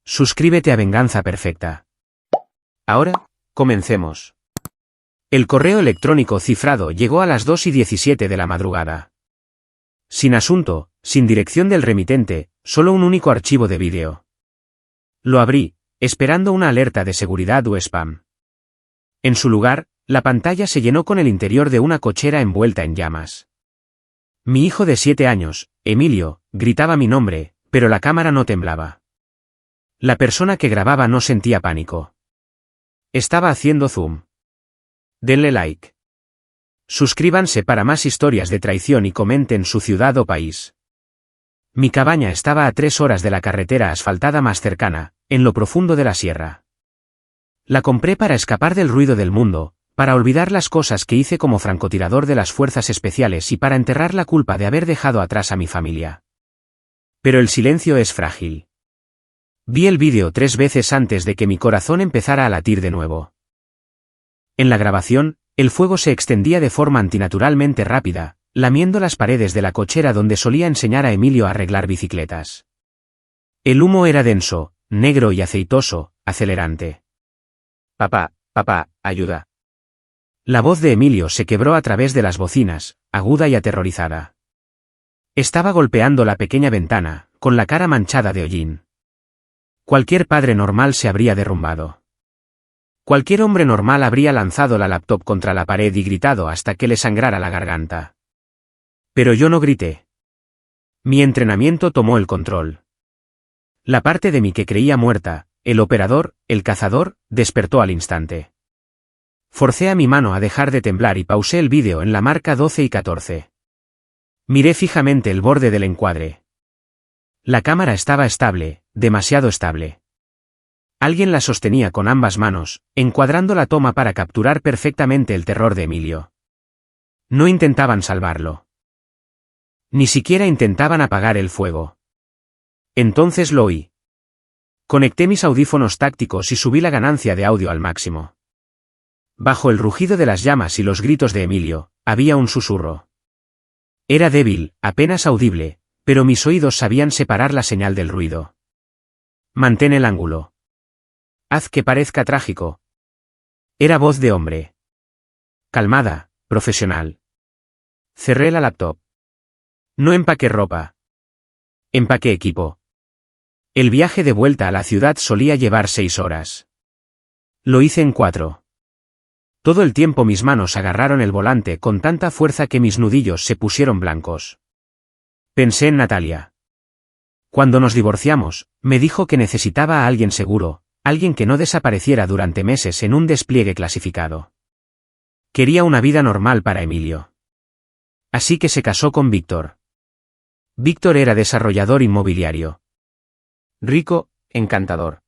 Suscríbete a Venganza Perfecta. Ahora, comencemos. El correo electrónico cifrado llegó a las 2:17 de la madrugada. Sin asunto, sin dirección del remitente, solo un único archivo de vídeo. Lo abrí, esperando una alerta de seguridad o spam. En su lugar, la pantalla se llenó con el interior de una cochera envuelta en llamas. Mi hijo de 7 años, Emilio, gritaba mi nombre, pero la cámara no temblaba. La persona que grababa no sentía pánico. Estaba haciendo zoom. Denle like. Suscríbanse para más historias de traición y comenten su ciudad o país. Mi cabaña estaba a 3 horas de la carretera asfaltada más cercana, en lo profundo de la sierra. La compré para escapar del ruido del mundo, para olvidar las cosas que hice como francotirador de las fuerzas especiales y para enterrar la culpa de haber dejado atrás a mi familia. Pero el silencio es frágil. Vi el vídeo 3 veces antes de que mi corazón empezara a latir de nuevo. En la grabación, el fuego se extendía de forma antinaturalmente rápida, lamiendo las paredes de la cochera donde solía enseñar a Emilio a arreglar bicicletas. El humo era denso, negro y aceitoso, acelerante. Papá, ayuda. La voz de Emilio se quebró a través de las bocinas, aguda y aterrorizada. Estaba golpeando la pequeña ventana, con la cara manchada de hollín. Cualquier padre normal se habría derrumbado. Cualquier hombre normal habría lanzado la laptop contra la pared y gritado hasta que le sangrara la garganta. Pero yo no grité. Mi entrenamiento tomó el control. La parte de mí que creía muerta, el operador, el cazador, despertó al instante. Forcé a mi mano a dejar de temblar y pausé el vídeo en la marca 12 y 14. Miré fijamente el borde del encuadre. La cámara estaba estable, demasiado estable. Alguien la sostenía con ambas manos, encuadrando la toma para capturar perfectamente el terror de Emilio. No intentaban salvarlo. Ni siquiera intentaban apagar el fuego. Entonces lo oí. Conecté mis audífonos tácticos y subí la ganancia de audio al máximo. Bajo el rugido de las llamas y los gritos de Emilio, había un susurro. Era débil, apenas audible, pero mis oídos sabían separar la señal del ruido. Mantén el ángulo. Haz que parezca trágico. Era voz de hombre. Calmada, profesional. Cerré la laptop. No empaqué ropa. Empaqué equipo. El viaje de vuelta a la ciudad solía llevar 6 horas. Lo hice en 4. Todo el tiempo mis manos agarraron el volante con tanta fuerza que mis nudillos se pusieron blancos. Pensé en Natalia. Cuando nos divorciamos, me dijo que necesitaba a alguien seguro, alguien que no desapareciera durante meses en un despliegue clasificado. Quería una vida normal para Emilio. Así que se casó con Víctor. Víctor era desarrollador inmobiliario. Rico, encantador.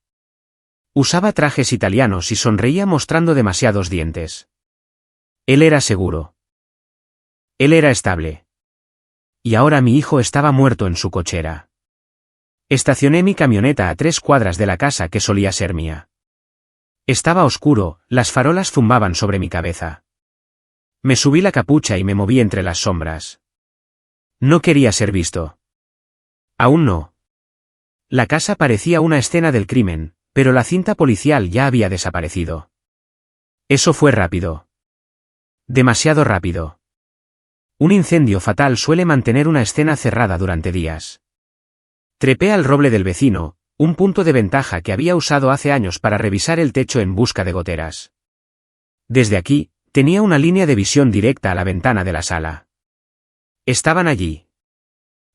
Usaba trajes italianos y sonreía mostrando demasiados dientes. Él era seguro. Él era estable. Y ahora mi hijo estaba muerto en su cochera. Estacioné mi camioneta a 3 cuadras de la casa que solía ser mía. Estaba oscuro, las farolas zumbaban sobre mi cabeza. Me subí la capucha y me moví entre las sombras. No quería ser visto. Aún no. La casa parecía una escena del crimen, pero la cinta policial ya había desaparecido. Eso fue rápido. Demasiado rápido. Un incendio fatal suele mantener una escena cerrada durante días. Trepé al roble del vecino, un punto de ventaja que había usado hace años para revisar el techo en busca de goteras. Desde aquí, tenía una línea de visión directa a la ventana de la sala. Estaban allí.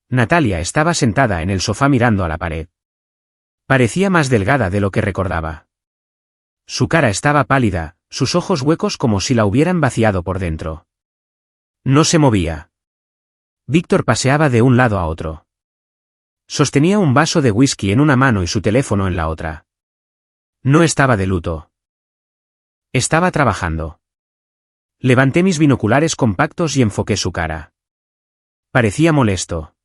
Natalia estaba sentada en el sofá mirando a la pared. Parecía más delgada de lo que recordaba. Su cara estaba pálida, sus ojos huecos como si la hubieran vaciado por dentro. No se movía. Víctor paseaba de un lado a otro. Sostenía un vaso de whisky en una mano y su teléfono en la otra. No estaba de luto. Estaba trabajando. Levanté mis binoculares compactos y enfoqué su cara. Parecía molesto.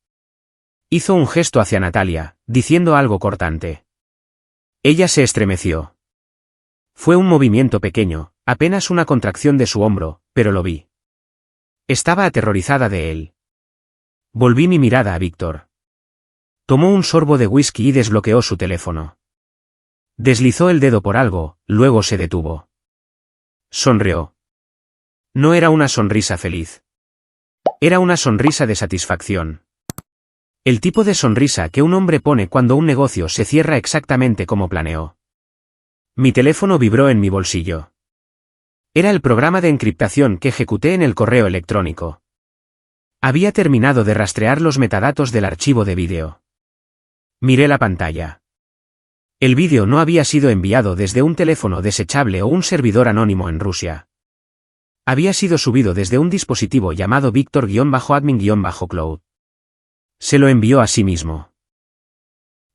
Hizo un gesto hacia Natalia, diciendo algo cortante. Ella se estremeció. Fue un movimiento pequeño, apenas una contracción de su hombro, pero lo vi. Estaba aterrorizada de él. Volví mi mirada a Víctor. Tomó un sorbo de whisky y desbloqueó su teléfono. Deslizó el dedo por algo, luego se detuvo. Sonrió. No era una sonrisa feliz. Era una sonrisa de satisfacción. El tipo de sonrisa que un hombre pone cuando un negocio se cierra exactamente como planeó. Mi teléfono vibró en mi bolsillo. Era el programa de encriptación que ejecuté en el correo electrónico. Había terminado de rastrear los metadatos del archivo de vídeo. Miré la pantalla. El vídeo no había sido enviado desde un teléfono desechable o un servidor anónimo en Rusia. Había sido subido desde un dispositivo llamado Victor-Admin-Cloud. Se lo envió a sí mismo.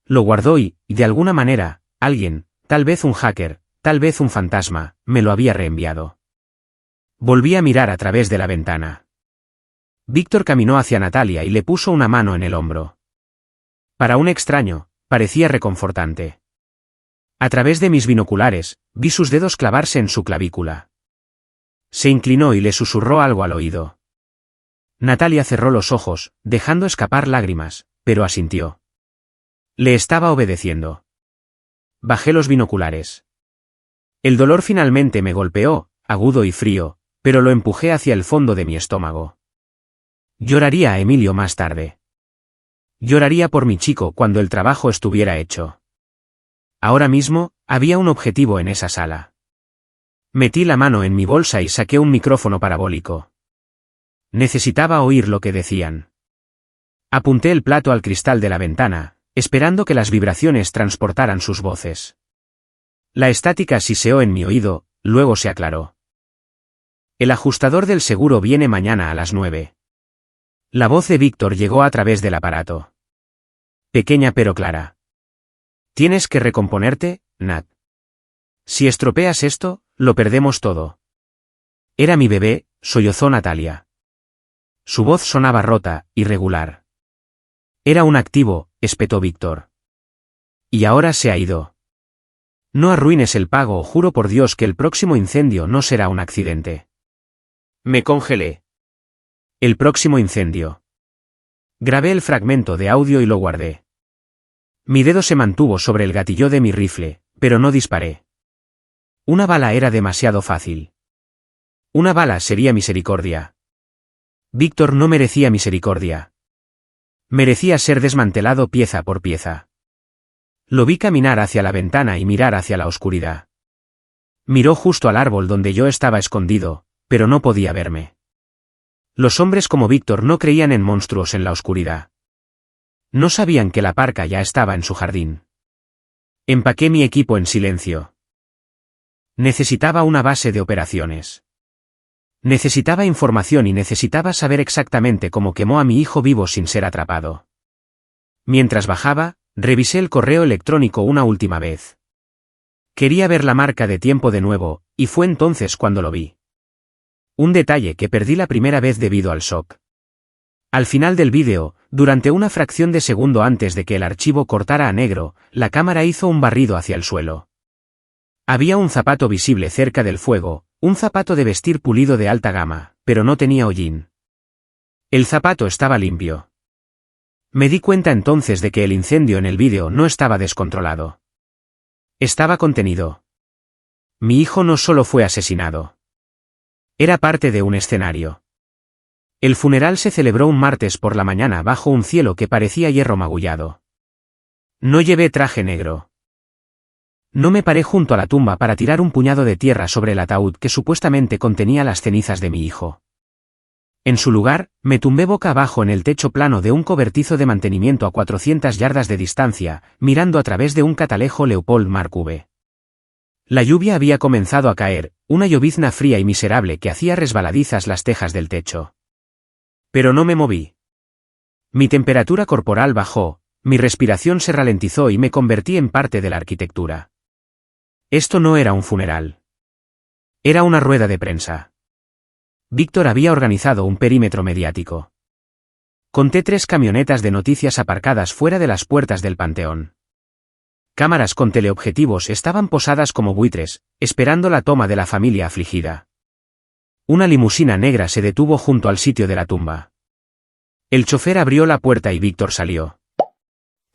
Lo guardó y, de alguna manera, alguien, tal vez un hacker, tal vez un fantasma, me lo había reenviado. Volví a mirar a través de la ventana. Víctor caminó hacia Natalia y le puso una mano en el hombro. Para un extraño, parecía reconfortante. A través de mis binoculares, vi sus dedos clavarse en su clavícula. Se inclinó y le susurró algo al oído. Natalia cerró los ojos, dejando escapar lágrimas, pero asintió. Le estaba obedeciendo. Bajé los binoculares. El dolor finalmente me golpeó, agudo y frío, pero lo empujé hacia el fondo de mi estómago. Lloraría a Emilio más tarde. Lloraría por mi chico cuando el trabajo estuviera hecho. Ahora mismo, había un objetivo en esa sala. Metí la mano en mi bolsa y saqué un micrófono parabólico. Necesitaba oír lo que decían. Apunté el plato al cristal de la ventana, esperando que las vibraciones transportaran sus voces. La estática siseó en mi oído, luego se aclaró. El ajustador del seguro viene mañana a las 9. La voz de Víctor llegó a través del aparato. Pequeña pero clara. Tienes que recomponerte, Nat. Si estropeas esto, lo perdemos todo. Era mi bebé, sollozó Natalia. Su voz sonaba rota, irregular. Era un activo, espetó Víctor. Y ahora se ha ido. No arruines el pago o juro por Dios que el próximo incendio no será un accidente. Me congelé. El próximo incendio. Grabé el fragmento de audio y lo guardé. Mi dedo se mantuvo sobre el gatillo de mi rifle, pero no disparé. Una bala era demasiado fácil. Una bala sería misericordia. Víctor no merecía misericordia. Merecía ser desmantelado pieza por pieza. Lo vi caminar hacia la ventana y mirar hacia la oscuridad. Miró justo al árbol donde yo estaba escondido, pero no podía verme. Los hombres como Víctor no creían en monstruos en la oscuridad. No sabían que la parca ya estaba en su jardín. Empaqué mi equipo en silencio. Necesitaba una base de operaciones. Necesitaba información y necesitaba saber exactamente cómo quemó a mi hijo vivo sin ser atrapado. Mientras bajaba, revisé el correo electrónico una última vez. Quería ver la marca de tiempo de nuevo, y fue entonces cuando lo vi. Un detalle que perdí la primera vez debido al shock. Al final del vídeo, durante una fracción de segundo antes de que el archivo cortara a negro, la cámara hizo un barrido hacia el suelo. Había un zapato visible cerca del fuego, un zapato de vestir pulido de alta gama, pero no tenía hollín. El zapato estaba limpio. Me di cuenta entonces de que el incendio en el vídeo no estaba descontrolado. Estaba contenido. Mi hijo no solo fue asesinado. Era parte de un escenario. El funeral se celebró un martes por la mañana bajo un cielo que parecía hierro magullado. No llevé traje negro. No me paré junto a la tumba para tirar un puñado de tierra sobre el ataúd que supuestamente contenía las cenizas de mi hijo. En su lugar, me tumbé boca abajo en el techo plano de un cobertizo de mantenimiento a 400 yardas de distancia, mirando a través de un catalejo Leopold Mark V. La lluvia había comenzado a caer, una llovizna fría y miserable que hacía resbaladizas las tejas del techo. Pero no me moví. Mi temperatura corporal bajó, mi respiración se ralentizó y me convertí en parte de la arquitectura. Esto no era un funeral. Era una rueda de prensa. Víctor había organizado un perímetro mediático. Conté 3 camionetas de noticias aparcadas fuera de las puertas del panteón. Cámaras con teleobjetivos estaban posadas como buitres, esperando la toma de la familia afligida. Una limusina negra se detuvo junto al sitio de la tumba. El chofer abrió la puerta y Víctor salió.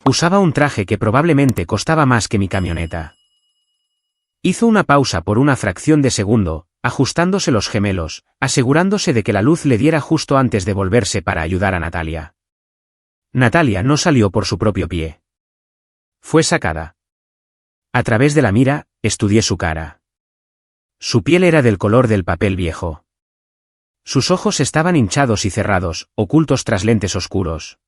Usaba un traje que probablemente costaba más que mi camioneta. Hizo una pausa por una fracción de segundo, ajustándose los gemelos, asegurándose de que la luz le diera justo antes de volverse para ayudar a Natalia. Natalia no salió por su propio pie. Fue sacada. A través de la mira, estudié su cara. Su piel era del color del papel viejo. Sus ojos estaban hinchados y cerrados, ocultos tras lentes oscuros.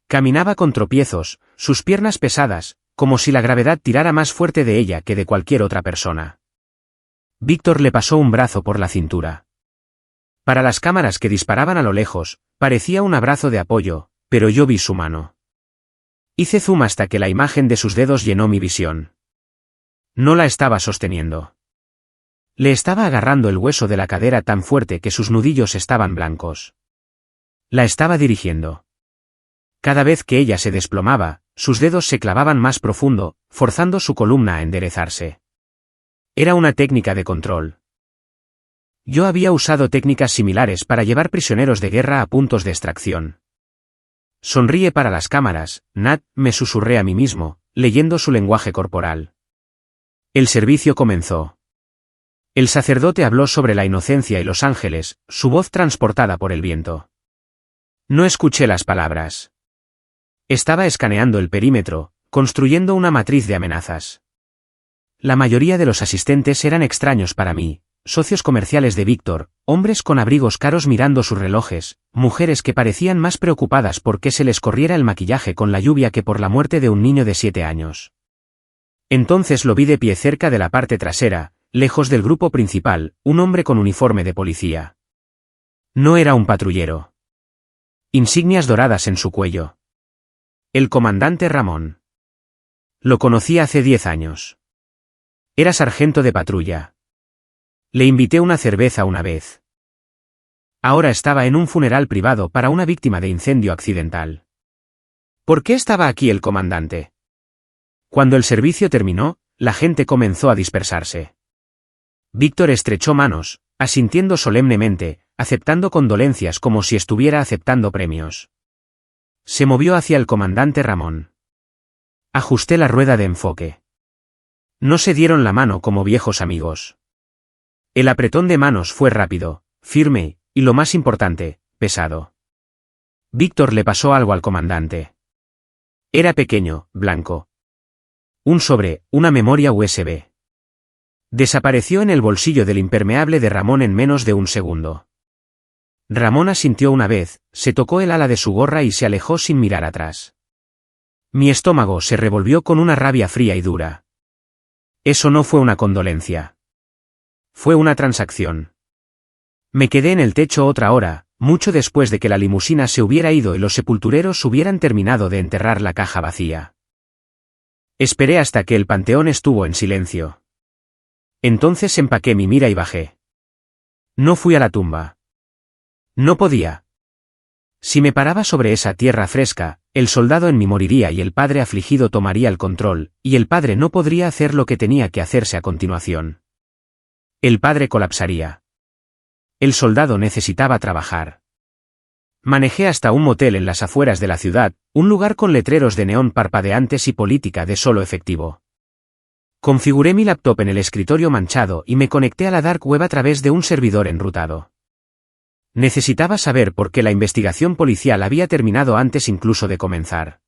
Caminaba con tropiezos, sus piernas pesadas, como si la gravedad tirara más fuerte de ella que de cualquier otra persona. Víctor le pasó un brazo por la cintura. Para las cámaras que disparaban a lo lejos, parecía un abrazo de apoyo, pero yo vi su mano. Hice zoom hasta que la imagen de sus dedos llenó mi visión. No la estaba sosteniendo. Le estaba agarrando el hueso de la cadera tan fuerte que sus nudillos estaban blancos. La estaba dirigiendo. Cada vez que ella se desplomaba, sus dedos se clavaban más profundo, forzando su columna a enderezarse. Era una técnica de control. Yo había usado técnicas similares para llevar prisioneros de guerra a puntos de extracción. Sonríe para las cámaras, Nat, me susurré a mí mismo, leyendo su lenguaje corporal. El servicio comenzó. El sacerdote habló sobre la inocencia y los ángeles, su voz transportada por el viento. No escuché las palabras. Estaba escaneando el perímetro, construyendo una matriz de amenazas. La mayoría de los asistentes eran extraños para mí, socios comerciales de Víctor, hombres con abrigos caros mirando sus relojes, mujeres que parecían más preocupadas por qué se les corriera el maquillaje con la lluvia que por la muerte de un niño de 7 años. Entonces lo vi de pie cerca de la parte trasera, lejos del grupo principal, un hombre con uniforme de policía. No era un patrullero. Insignias doradas en su cuello. El comandante Ramón. Lo conocí hace 10 años. Era sargento de patrulla. Le invité una cerveza una vez. Ahora estaba en un funeral privado para una víctima de incendio accidental. ¿Por qué estaba aquí el comandante? Cuando el servicio terminó, la gente comenzó a dispersarse. Víctor estrechó manos, asintiendo solemnemente, aceptando condolencias como si estuviera aceptando premios. Se movió hacia el comandante Ramón. Ajusté la rueda de enfoque. No se dieron la mano como viejos amigos. El apretón de manos fue rápido, firme, y lo más importante, pesado. Víctor le pasó algo al comandante. Era pequeño, blanco. Un sobre, una memoria USB. Desapareció en el bolsillo del impermeable de Ramón en menos de un segundo. Ramón asintió una vez, se tocó el ala de su gorra y se alejó sin mirar atrás. Mi estómago se revolvió con una rabia fría y dura. Eso no fue una condolencia. Fue una transacción. Me quedé en el techo otra hora, mucho después de que la limusina se hubiera ido y los sepultureros hubieran terminado de enterrar la caja vacía. Esperé hasta que el panteón estuvo en silencio. Entonces empaqué mi mira y bajé. No fui a la tumba. No podía. Si me paraba sobre esa tierra fresca, el soldado en mí moriría y el padre afligido tomaría el control, y el padre no podría hacer lo que tenía que hacerse a continuación. El padre colapsaría. El soldado necesitaba trabajar. Manejé hasta un motel en las afueras de la ciudad, un lugar con letreros de neón parpadeantes y política de solo efectivo. Configuré mi laptop en el escritorio manchado y me conecté a la dark web a través de un servidor enrutado. Necesitaba saber por qué la investigación policial había terminado antes incluso de comenzar.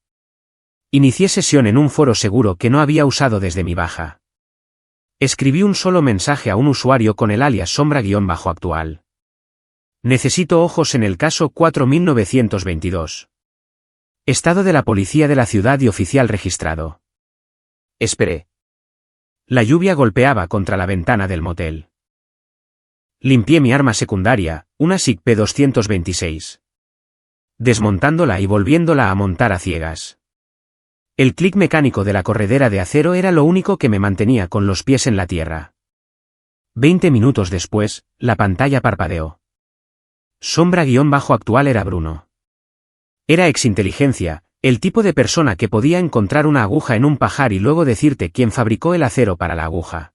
Inicié sesión en un foro seguro que no había usado desde mi baja. Escribí un solo mensaje a un usuario con el alias sombra-actual. Necesito ojos en el caso 4922. Estado de la policía de la ciudad y oficial registrado. Esperé. La lluvia golpeaba contra la ventana del motel. Limpié mi arma secundaria, una SIG P226. Desmontándola y volviéndola a montar a ciegas. El clic mecánico de la corredera de acero era lo único que me mantenía con los pies en la tierra. 20 minutos después, la pantalla parpadeó. Sombra-actual era Bruno. Era exinteligencia, el tipo de persona que podía encontrar una aguja en un pajar y luego decirte quién fabricó el acero para la aguja.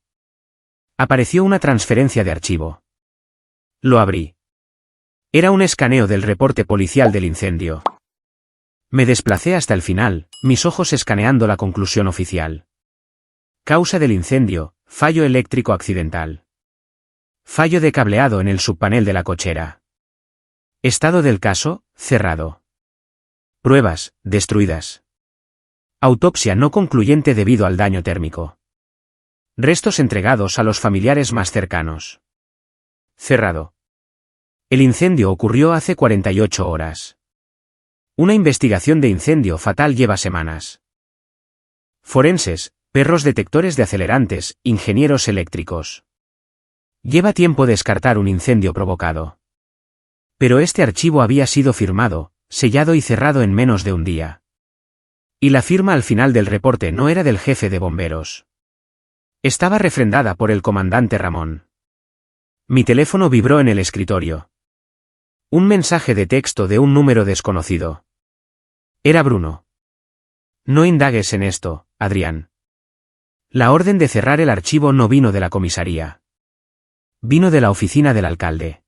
Apareció una transferencia de archivo. Lo abrí. Era un escaneo del reporte policial del incendio. Me desplacé hasta el final, mis ojos escaneando la conclusión oficial. Causa del incendio, fallo eléctrico accidental. Fallo de cableado en el subpanel de la cochera. Estado del caso, cerrado. Pruebas, destruidas. Autopsia no concluyente debido al daño térmico. Restos entregados a los familiares más cercanos. Cerrado. El incendio ocurrió hace 48 horas. Una investigación de incendio fatal lleva semanas. Forenses, perros detectores de acelerantes, ingenieros eléctricos. Lleva tiempo descartar un incendio provocado. Pero este archivo había sido firmado, sellado y cerrado en menos de un día. Y la firma al final del reporte no era del jefe de bomberos. Estaba refrendada por el comandante Ramón. Mi teléfono vibró en el escritorio. Un mensaje de texto de un número desconocido. Era Bruno. No indagues en esto, Adrián. La orden de cerrar el archivo no vino de la comisaría. Vino de la oficina del alcalde.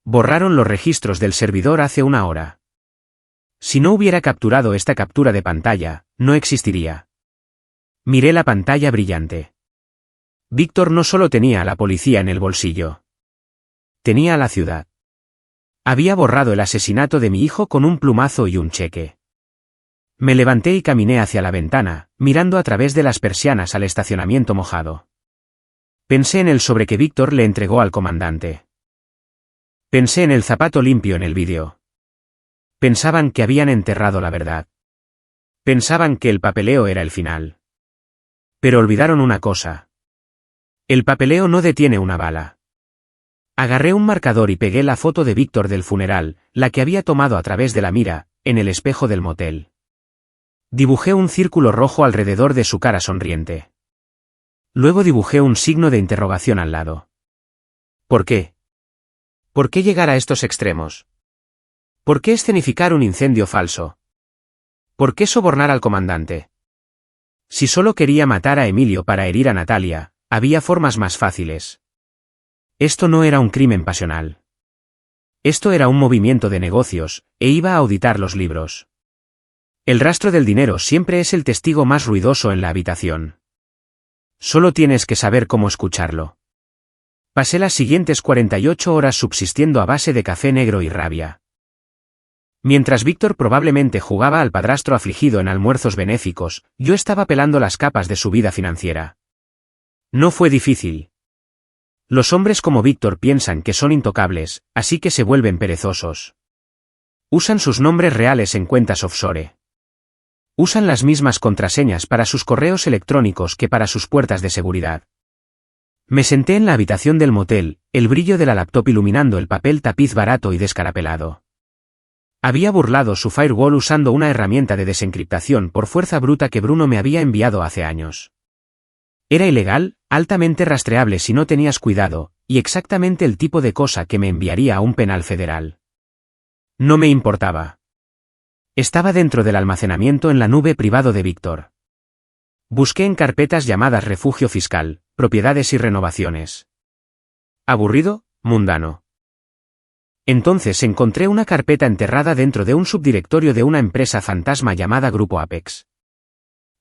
Borraron los registros del servidor hace una hora. Si no hubiera capturado esta captura de pantalla, no existiría. Miré la pantalla brillante. Víctor no solo tenía a la policía en el bolsillo. Tenía a la ciudad. Había borrado el asesinato de mi hijo con un plumazo y un cheque. Me levanté y caminé hacia la ventana, mirando a través de las persianas al estacionamiento mojado. Pensé en el sobre que Víctor le entregó al comandante. Pensé en el zapato limpio en el vídeo. Pensaban que habían enterrado la verdad. Pensaban que el papeleo era el final. Pero olvidaron una cosa. El papeleo no detiene una bala. Agarré un marcador y pegué la foto de Víctor del funeral, la que había tomado a través de la mira, en el espejo del motel. Dibujé un círculo rojo alrededor de su cara sonriente. Luego dibujé un signo de interrogación al lado. ¿Por qué? ¿Por qué llegar a estos extremos? ¿Por qué escenificar un incendio falso? ¿Por qué sobornar al comandante? Si solo quería matar a Emilio para herir a Natalia, había formas más fáciles. Esto no era un crimen pasional. Esto era un movimiento de negocios, e iba a auditar los libros. El rastro del dinero siempre es el testigo más ruidoso en la habitación. Solo tienes que saber cómo escucharlo. Pasé las siguientes 48 horas subsistiendo a base de café negro y rabia. Mientras Víctor probablemente jugaba al padrastro afligido en almuerzos benéficos, yo estaba pelando las capas de su vida financiera. No fue difícil. Los hombres como Víctor piensan que son intocables, así que se vuelven perezosos. Usan sus nombres reales en cuentas offshore. Usan las mismas contraseñas para sus correos electrónicos que para sus puertas de seguridad. Me senté en la habitación del motel, el brillo de la laptop iluminando el papel tapiz barato y descarapelado. Había burlado su firewall usando una herramienta de desencriptación por fuerza bruta que Bruno me había enviado hace años. Era ilegal, altamente rastreable si no tenías cuidado, y exactamente el tipo de cosa que me enviaría a un penal federal. No me importaba. Estaba dentro del almacenamiento en la nube privado de Víctor. Busqué en carpetas llamadas refugio fiscal, propiedades y renovaciones. Aburrido, mundano. Entonces encontré una carpeta enterrada dentro de un subdirectorio de una empresa fantasma llamada Grupo Apex.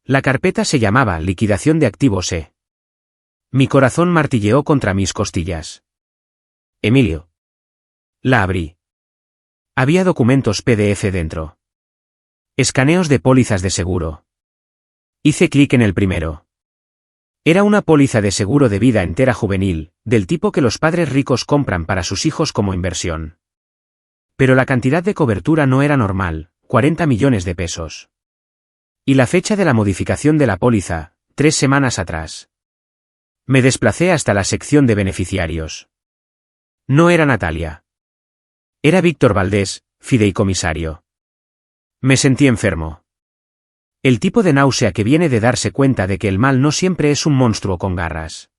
La carpeta se llamaba Liquidación de Activos E. Mi corazón martilleó contra mis costillas. Emilio. La abrí. Había documentos PDF dentro. Escaneos de pólizas de seguro. Hice clic en el primero. Era una póliza de seguro de vida entera juvenil, del tipo que los padres ricos compran para sus hijos como inversión. Pero la cantidad de cobertura no era normal, 40 millones de pesos. Y la fecha de la modificación de la póliza, 3 semanas atrás. Me desplacé hasta la sección de beneficiarios. No era Natalia. Era Víctor Valdés, fideicomisario. Me sentí enfermo. El tipo de náusea que viene de darse cuenta de que el mal no siempre es un monstruo con garras.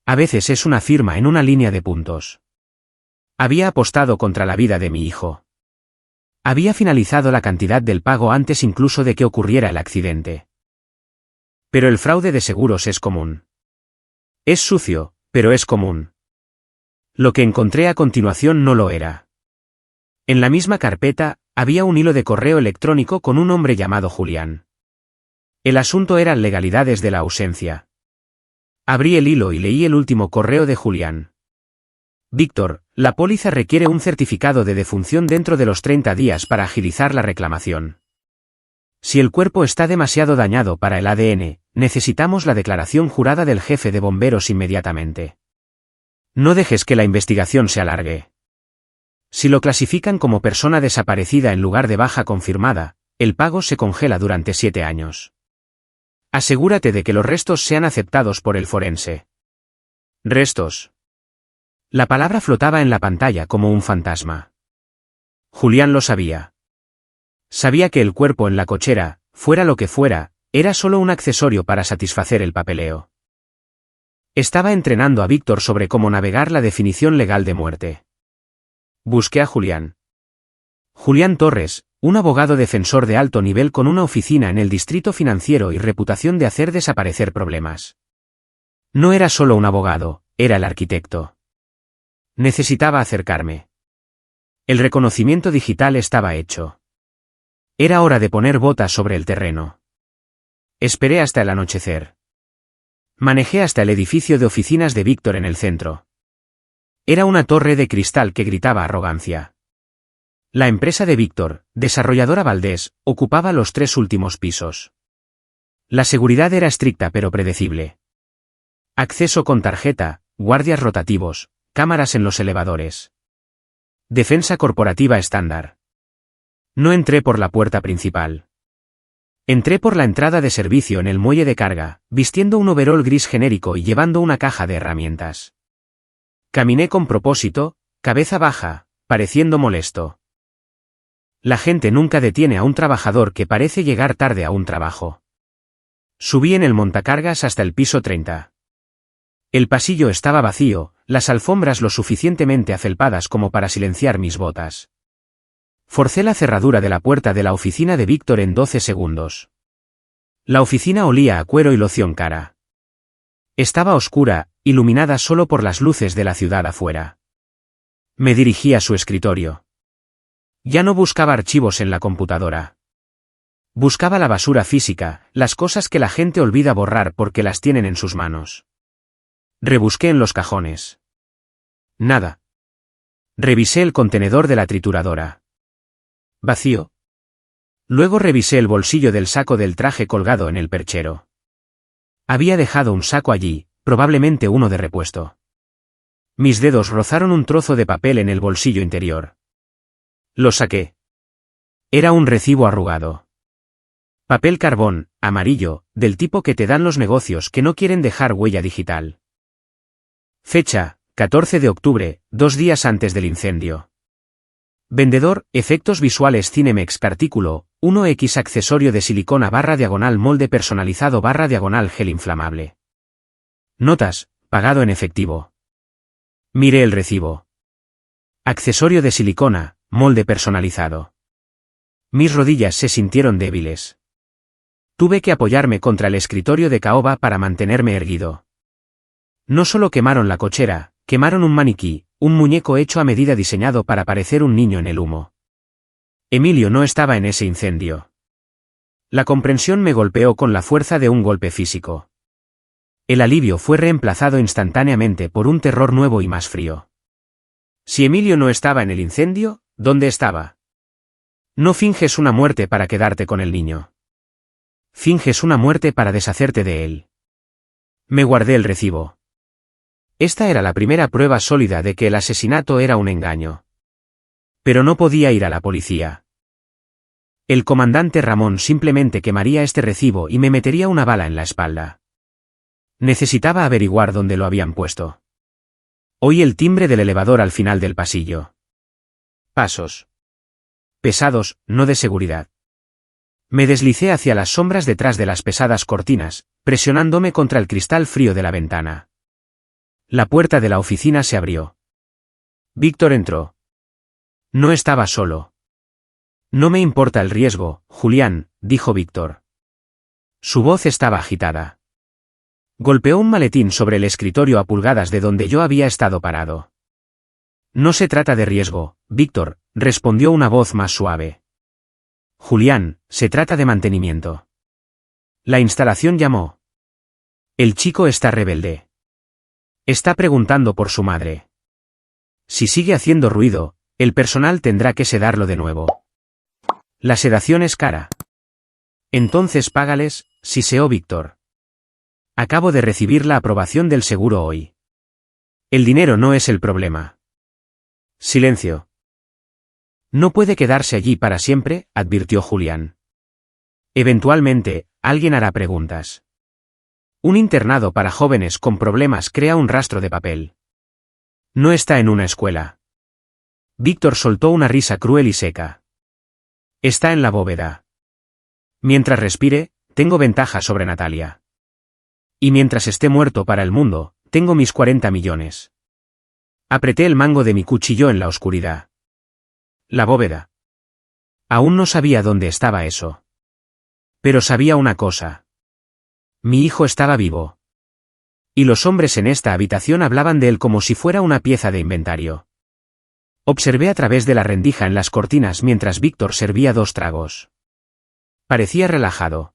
A veces es una firma en una línea de puntos. Había apostado contra la vida de mi hijo. Había finalizado la cantidad del pago antes incluso de que ocurriera el accidente. Pero el fraude de seguros es común. Es sucio, pero es común. Lo que encontré a continuación no lo era. En la misma carpeta, había un hilo de correo electrónico con un hombre llamado Julián. El asunto eran legalidades de la ausencia. Abrí el hilo y leí el último correo de Julián. Víctor, la póliza requiere un certificado de defunción dentro de los 30 días para agilizar la reclamación. Si el cuerpo está demasiado dañado para el ADN, necesitamos la declaración jurada del jefe de bomberos inmediatamente. No dejes que la investigación se alargue. Si lo clasifican como persona desaparecida en lugar de baja confirmada, el pago se congela durante 7 años. Asegúrate de que los restos sean aceptados por el forense. Restos. La palabra flotaba en la pantalla como un fantasma. Julián lo sabía. Sabía que el cuerpo en la cochera, fuera lo que fuera, era solo un accesorio para satisfacer el papeleo. Estaba entrenando a Víctor sobre cómo navegar la definición legal de muerte. Busqué a Julián. Julián Torres, un abogado defensor de alto nivel con una oficina en el distrito financiero y reputación de hacer desaparecer problemas. No era solo un abogado, era el arquitecto. Necesitaba acercarme. El reconocimiento digital estaba hecho. Era hora de poner botas sobre el terreno. Esperé hasta el anochecer. Manejé hasta el edificio de oficinas de Víctor en el centro. Era una torre de cristal que gritaba arrogancia. La empresa de Víctor, desarrolladora Valdés, ocupaba los 3 últimos pisos. La seguridad era estricta pero predecible. Acceso con tarjeta, guardias rotativos, cámaras en los elevadores. Defensa corporativa estándar. No entré por la puerta principal. Entré por la entrada de servicio en el muelle de carga, vistiendo un overol gris genérico y llevando una caja de herramientas. Caminé con propósito, cabeza baja, pareciendo molesto. La gente nunca detiene a un trabajador que parece llegar tarde a un trabajo. Subí en el montacargas hasta el piso 30. El pasillo estaba vacío, las alfombras lo suficientemente afelpadas como para silenciar mis botas. Forcé la cerradura de la puerta de la oficina de Víctor en 12 segundos. La oficina olía a cuero y loción cara. Estaba oscura, iluminada solo por las luces de la ciudad afuera. Me dirigí a su escritorio. Ya no buscaba archivos en la computadora. Buscaba la basura física, las cosas que la gente olvida borrar porque las tienen en sus manos. Rebusqué en los cajones. Nada. Revisé el contenedor de la trituradora. Vacío. Luego revisé el bolsillo del saco del traje colgado en el perchero. Había dejado un saco allí, probablemente uno de repuesto. Mis dedos rozaron un trozo de papel en el bolsillo interior. Lo saqué. Era un recibo arrugado. Papel carbón, amarillo, del tipo que te dan los negocios que no quieren dejar huella digital. Fecha, 14 de octubre, 2 días antes del incendio. Vendedor, efectos visuales Cinemex artículo, 1X accesorio de silicona /diagonal molde personalizado /diagonal gel inflamable. Notas, pagado en efectivo. Miré el recibo. Accesorio de silicona, molde personalizado. Mis rodillas se sintieron débiles. Tuve que apoyarme contra el escritorio de caoba para mantenerme erguido. No solo quemaron la cochera, quemaron un maniquí, un muñeco hecho a medida diseñado para parecer un niño en el humo. Emilio no estaba en ese incendio. La comprensión me golpeó con la fuerza de un golpe físico. El alivio fue reemplazado instantáneamente por un terror nuevo y más frío. Si Emilio no estaba en el incendio, ¿dónde estaba? No finges una muerte para quedarte con el niño. Finges una muerte para deshacerte de él. Me guardé el recibo. Esta era la primera prueba sólida de que el asesinato era un engaño. Pero no podía ir a la policía. El comandante Ramón simplemente quemaría este recibo y me metería una bala en la espalda. Necesitaba averiguar dónde lo habían puesto. Oí el timbre del elevador al final del pasillo. Pasos. Pesados, no de seguridad. Me deslicé hacia las sombras detrás de las pesadas cortinas, presionándome contra el cristal frío de la ventana. La puerta de la oficina se abrió. Víctor entró. No estaba solo. No me importa el riesgo, Julián, dijo Víctor. Su voz estaba agitada. Golpeó un maletín sobre el escritorio a pulgadas de donde yo había estado parado. No se trata de riesgo, Víctor, respondió una voz más suave. Julián, se trata de mantenimiento. La instalación llamó. El chico está rebelde. Está preguntando por su madre. Si sigue haciendo ruido, el personal tendrá que sedarlo de nuevo. La sedación es cara. Entonces págales, siseó Víctor. Acabo de recibir la aprobación del seguro hoy. El dinero no es el problema. Silencio. No puede quedarse allí para siempre, advirtió Julián. Eventualmente, alguien hará preguntas. Un internado para jóvenes con problemas crea un rastro de papel. No está en una escuela. Víctor soltó una risa cruel y seca. Está en la bóveda. Mientras respire, tengo ventaja sobre Natalia. Y mientras esté muerto para el mundo, tengo mis 40 millones. Apreté el mango de mi cuchillo en la oscuridad. La bóveda. Aún no sabía dónde estaba eso. Pero sabía una cosa. Mi hijo estaba vivo. Y los hombres en esta habitación hablaban de él como si fuera una pieza de inventario. Observé a través de la rendija en las cortinas mientras Víctor servía 2 tragos. Parecía relajado.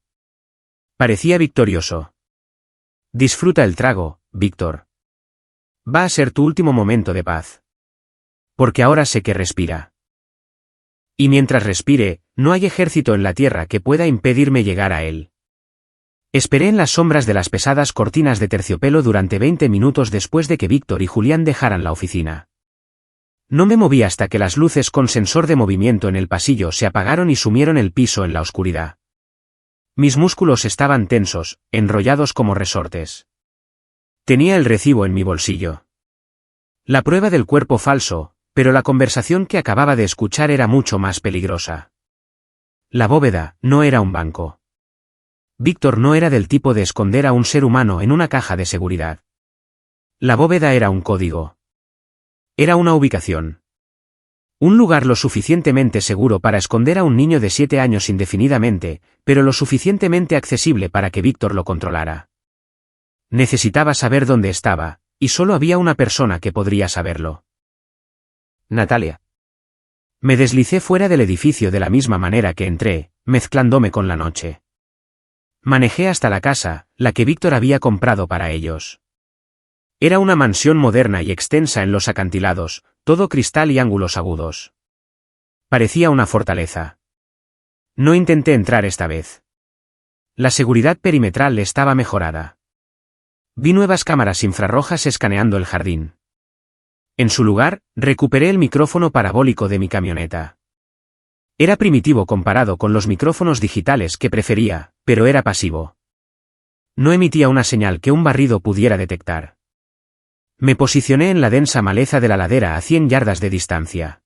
Parecía victorioso. Disfruta el trago, Víctor. Va a ser tu último momento de paz. Porque ahora sé que respira. Y mientras respire, no hay ejército en la tierra que pueda impedirme llegar a él. Esperé en las sombras de las pesadas cortinas de terciopelo durante 20 minutos después de que Víctor y Julián dejaran la oficina. No me moví hasta que las luces con sensor de movimiento en el pasillo se apagaron y sumieron el piso en la oscuridad. Mis músculos estaban tensos, enrollados como resortes. Tenía el recibo en mi bolsillo. La prueba del cuerpo falso, pero la conversación que acababa de escuchar era mucho más peligrosa. La bóveda no era un banco. Víctor no era del tipo de esconder a un ser humano en una caja de seguridad. La bóveda era un código. Era una ubicación. Un lugar lo suficientemente seguro para esconder a un niño de 7 años indefinidamente, pero lo suficientemente accesible para que Víctor lo controlara. Necesitaba saber dónde estaba, y solo había una persona que podría saberlo. Natalia. Me deslicé fuera del edificio de la misma manera que entré, mezclándome con la noche. Manejé hasta la casa, la que Víctor había comprado para ellos. Era una mansión moderna y extensa en los acantilados, todo cristal y ángulos agudos. Parecía una fortaleza. No intenté entrar esta vez. La seguridad perimetral estaba mejorada. Vi nuevas cámaras infrarrojas escaneando el jardín. En su lugar, recuperé el micrófono parabólico de mi camioneta. Era primitivo comparado con los micrófonos digitales que prefería, pero era pasivo. No emitía una señal que un barrido pudiera detectar. Me posicioné en la densa maleza de la ladera a 100 yardas de distancia.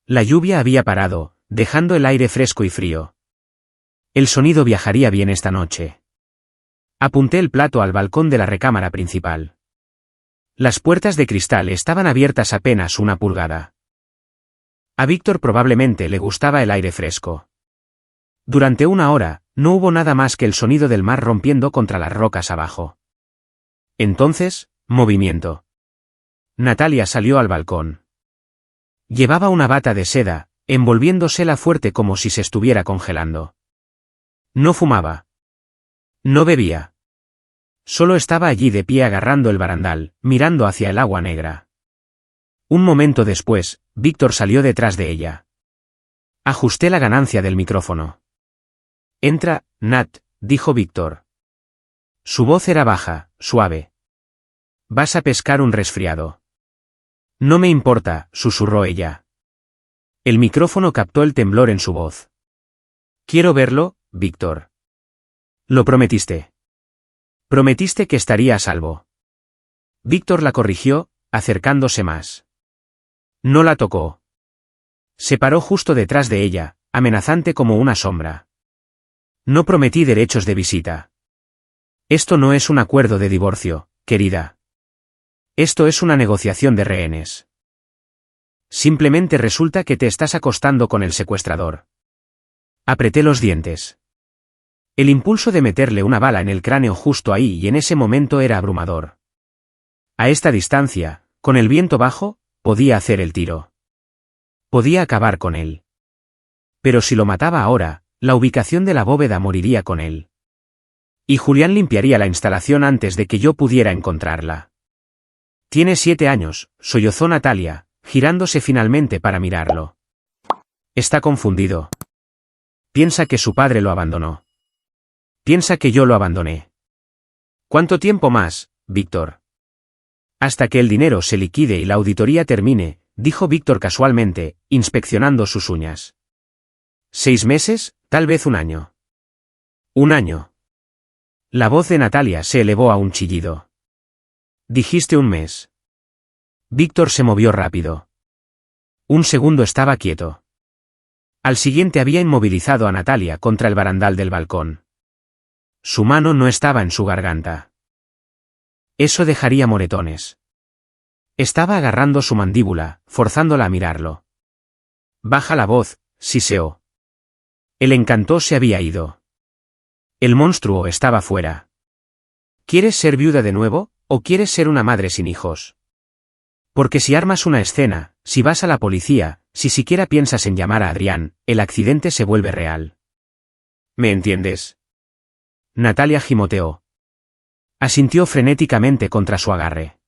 La lluvia había parado, dejando el aire fresco y frío. El sonido viajaría bien esta noche. Apunté el plato al balcón de la recámara principal. Las puertas de cristal estaban abiertas apenas 1 pulgada. A Víctor probablemente le gustaba el aire fresco. Durante 1 hora, no hubo nada más que el sonido del mar rompiendo contra las rocas abajo. Entonces, movimiento. Natalia salió al balcón. Llevaba una bata de seda, envolviéndosela fuerte como si se estuviera congelando. No fumaba. No bebía. Solo estaba allí de pie agarrando el barandal, mirando hacia el agua negra. Un momento después, Víctor salió detrás de ella. Ajusté la ganancia del micrófono. Entra, Nat, dijo Víctor. Su voz era baja, suave. Vas a pescar un resfriado. No me importa, susurró ella. El micrófono captó el temblor en su voz. Quiero verlo, Víctor. Lo prometiste. Prometiste que estaría a salvo. Víctor la corrigió, acercándose más. No la tocó. Se paró justo detrás de ella, amenazante como una sombra. No prometí derechos de visita. Esto no es un acuerdo de divorcio, querida. Esto es una negociación de rehenes. Simplemente resulta que te estás acostando con el secuestrador. Apreté los dientes. El impulso de meterle una bala en el cráneo justo ahí y en ese momento era abrumador. A esta distancia, con el viento bajo, podía hacer el tiro. Podía acabar con él. Pero si lo mataba ahora, la ubicación de la bóveda moriría con él. Y Julián limpiaría la instalación antes de que yo pudiera encontrarla. Tiene 7 años, sollozó Natalia, girándose finalmente para mirarlo. Está confundido. Piensa que su padre lo abandonó. Piensa que yo lo abandoné. ¿Cuánto tiempo más, Víctor? Hasta que el dinero se liquide y la auditoría termine, dijo Víctor casualmente, inspeccionando sus uñas. 6 meses, tal vez 1 año. 1 año. La voz de Natalia se elevó a un chillido. Dijiste 1 mes. Víctor se movió rápido. Un segundo estaba quieto. Al siguiente había inmovilizado a Natalia contra el barandal del balcón. Su mano no estaba en su garganta. Eso dejaría moretones. Estaba agarrando su mandíbula, forzándola a mirarlo. Baja la voz, siseó. El encanto se había ido. El monstruo estaba fuera. ¿Quieres ser viuda de nuevo, o quieres ser una madre sin hijos? Porque si armas una escena, si vas a la policía, si siquiera piensas en llamar a Adrián, el accidente se vuelve real. ¿Me entiendes? Natalia gimoteó. Asintió frenéticamente contra su agarre.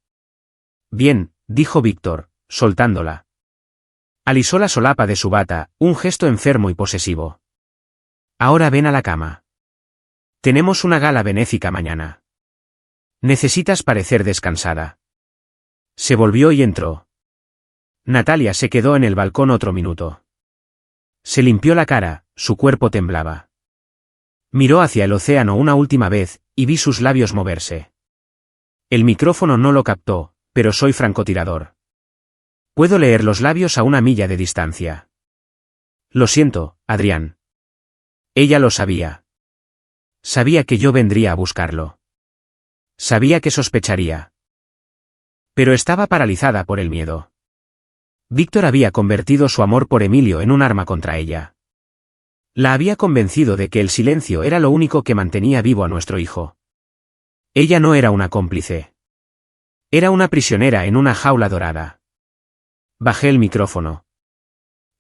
Bien, dijo Víctor, soltándola. Alisó la solapa de su bata, un gesto enfermo y posesivo. Ahora ven a la cama. Tenemos una gala benéfica mañana. Necesitas parecer descansada. Se volvió y entró. Natalia se quedó en el balcón otro minuto. Se limpió la cara, su cuerpo temblaba. Miró hacia el océano una última vez, y vi sus labios moverse. El micrófono no lo captó, pero soy francotirador. Puedo leer los labios a 1 milla de distancia. Lo siento, Adrián. Ella lo sabía. Sabía que yo vendría a buscarlo. Sabía que sospecharía. Pero estaba paralizada por el miedo. Víctor había convertido su amor por Emilio en un arma contra ella. La había convencido de que el silencio era lo único que mantenía vivo a nuestro hijo. Ella no era una cómplice. Era una prisionera en una jaula dorada. Bajé el micrófono.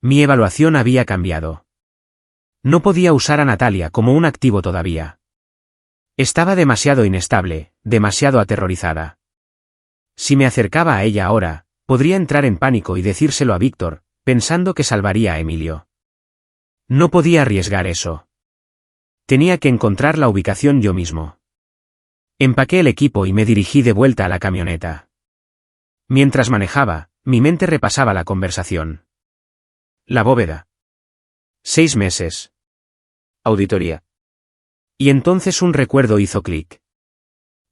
Mi evaluación había cambiado. No podía usar a Natalia como un activo todavía. Estaba demasiado inestable, demasiado aterrorizada. Si me acercaba a ella ahora, podría entrar en pánico y decírselo a Víctor, pensando que salvaría a Emilio. No podía arriesgar eso. Tenía que encontrar la ubicación yo mismo. Empaqué el equipo y me dirigí de vuelta a la camioneta. Mientras manejaba, mi mente repasaba la conversación. La bóveda. 6 meses. Auditoría. Y entonces un recuerdo hizo clic.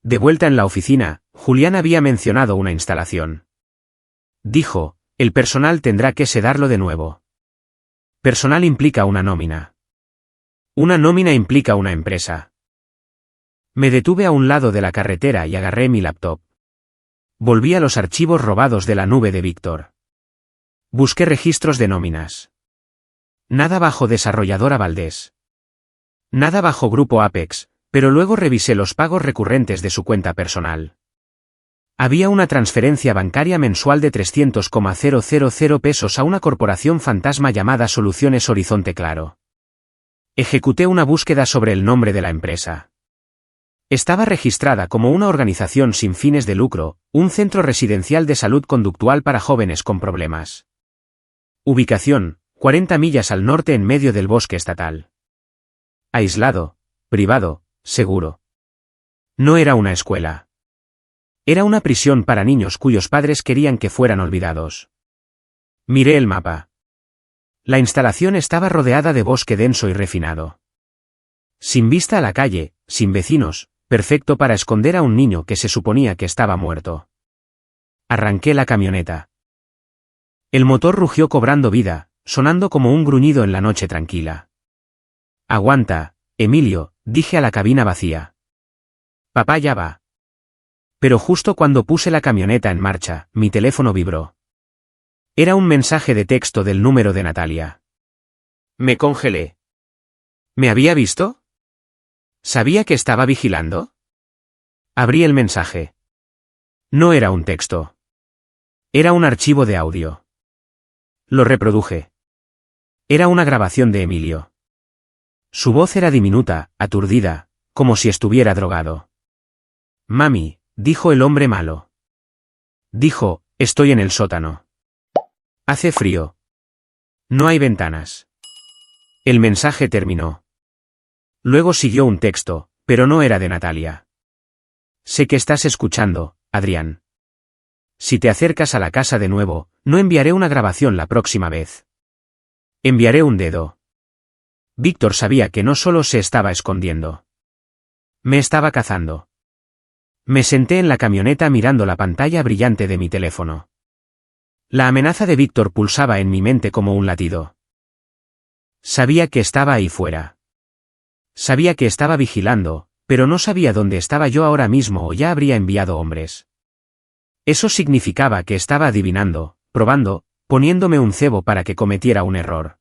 De vuelta en la oficina, Julián había mencionado una instalación. Dijo, el personal tendrá que sedarlo de nuevo. Personal implica una nómina. Una nómina implica una empresa. Me detuve a un lado de la carretera y agarré mi laptop. Volví a los archivos robados de la nube de Víctor. Busqué registros de nóminas. Nada bajo desarrolladora Valdés. Nada bajo Grupo Apex, pero luego revisé los pagos recurrentes de su cuenta personal. Había una transferencia bancaria mensual de 300,000 pesos a una corporación fantasma llamada Soluciones Horizonte Claro. Ejecuté una búsqueda sobre el nombre de la empresa. Estaba registrada como una organización sin fines de lucro, un centro residencial de salud conductual para jóvenes con problemas. Ubicación, 40 millas al norte en medio del bosque estatal. Aislado, privado, seguro. No era una escuela. Era una prisión para niños cuyos padres querían que fueran olvidados. Miré el mapa. La instalación estaba rodeada de bosque denso y refinado. Sin vista a la calle, sin vecinos, perfecto para esconder a un niño que se suponía que estaba muerto. Arranqué la camioneta. El motor rugió cobrando vida, sonando como un gruñido en la noche tranquila. Aguanta, Emilio, dije a la cabina vacía. Papá ya va. Pero justo cuando puse la camioneta en marcha, mi teléfono vibró. Era un mensaje de texto del número de Natalia. Me congelé. ¿Me había visto? ¿Sabía que estaba vigilando? Abrí el mensaje. No era un texto. Era un archivo de audio. Lo reproduje. Era una grabación de Emilio. Su voz era diminuta, aturdida, como si estuviera drogado. Mami, dijo el hombre malo. Dijo, estoy en el sótano. Hace frío. No hay ventanas. El mensaje terminó. Luego siguió un texto, pero no era de Natalia. Sé que estás escuchando, Adrián. Si te acercas a la casa de nuevo, no enviaré una grabación la próxima vez. Enviaré un dedo. Víctor sabía que no solo se estaba escondiendo. Me estaba cazando. Me senté en la camioneta mirando la pantalla brillante de mi teléfono. La amenaza de Víctor pulsaba en mi mente como un latido. Sabía que estaba ahí fuera. Sabía que estaba vigilando, pero no sabía dónde estaba yo ahora mismo o ya habría enviado hombres. Eso significaba que estaba adivinando, probando, poniéndome un cebo para que cometiera un error.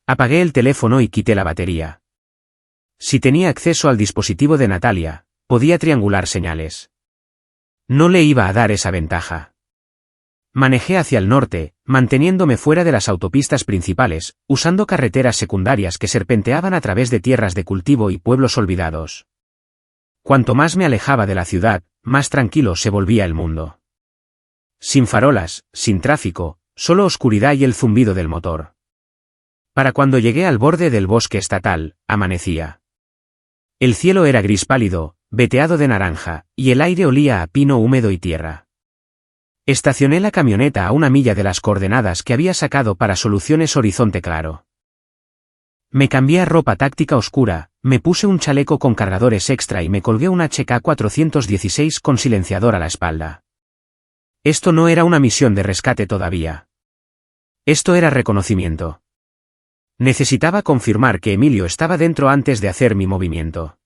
Apagué el teléfono y quité la batería. Si tenía acceso al dispositivo de Natalia, podía triangular señales. No le iba a dar esa ventaja. Manejé hacia el norte, manteniéndome fuera de las autopistas principales, usando carreteras secundarias que serpenteaban a través de tierras de cultivo y pueblos olvidados. Cuanto más me alejaba de la ciudad, más tranquilo se volvía el mundo. Sin farolas, sin tráfico, solo oscuridad y el zumbido del motor. Para cuando llegué al borde del bosque estatal, amanecía. El cielo era gris pálido, veteado de naranja, y el aire olía a pino húmedo y tierra. Estacioné la camioneta a 1 milla de las coordenadas que había sacado para Soluciones Horizonte Claro. Me cambié a ropa táctica oscura, me puse un chaleco con cargadores extra y me colgué un HK-416 con silenciador a la espalda. Esto no era una misión de rescate todavía. Esto era reconocimiento. Necesitaba confirmar que Emilio estaba dentro antes de hacer mi movimiento.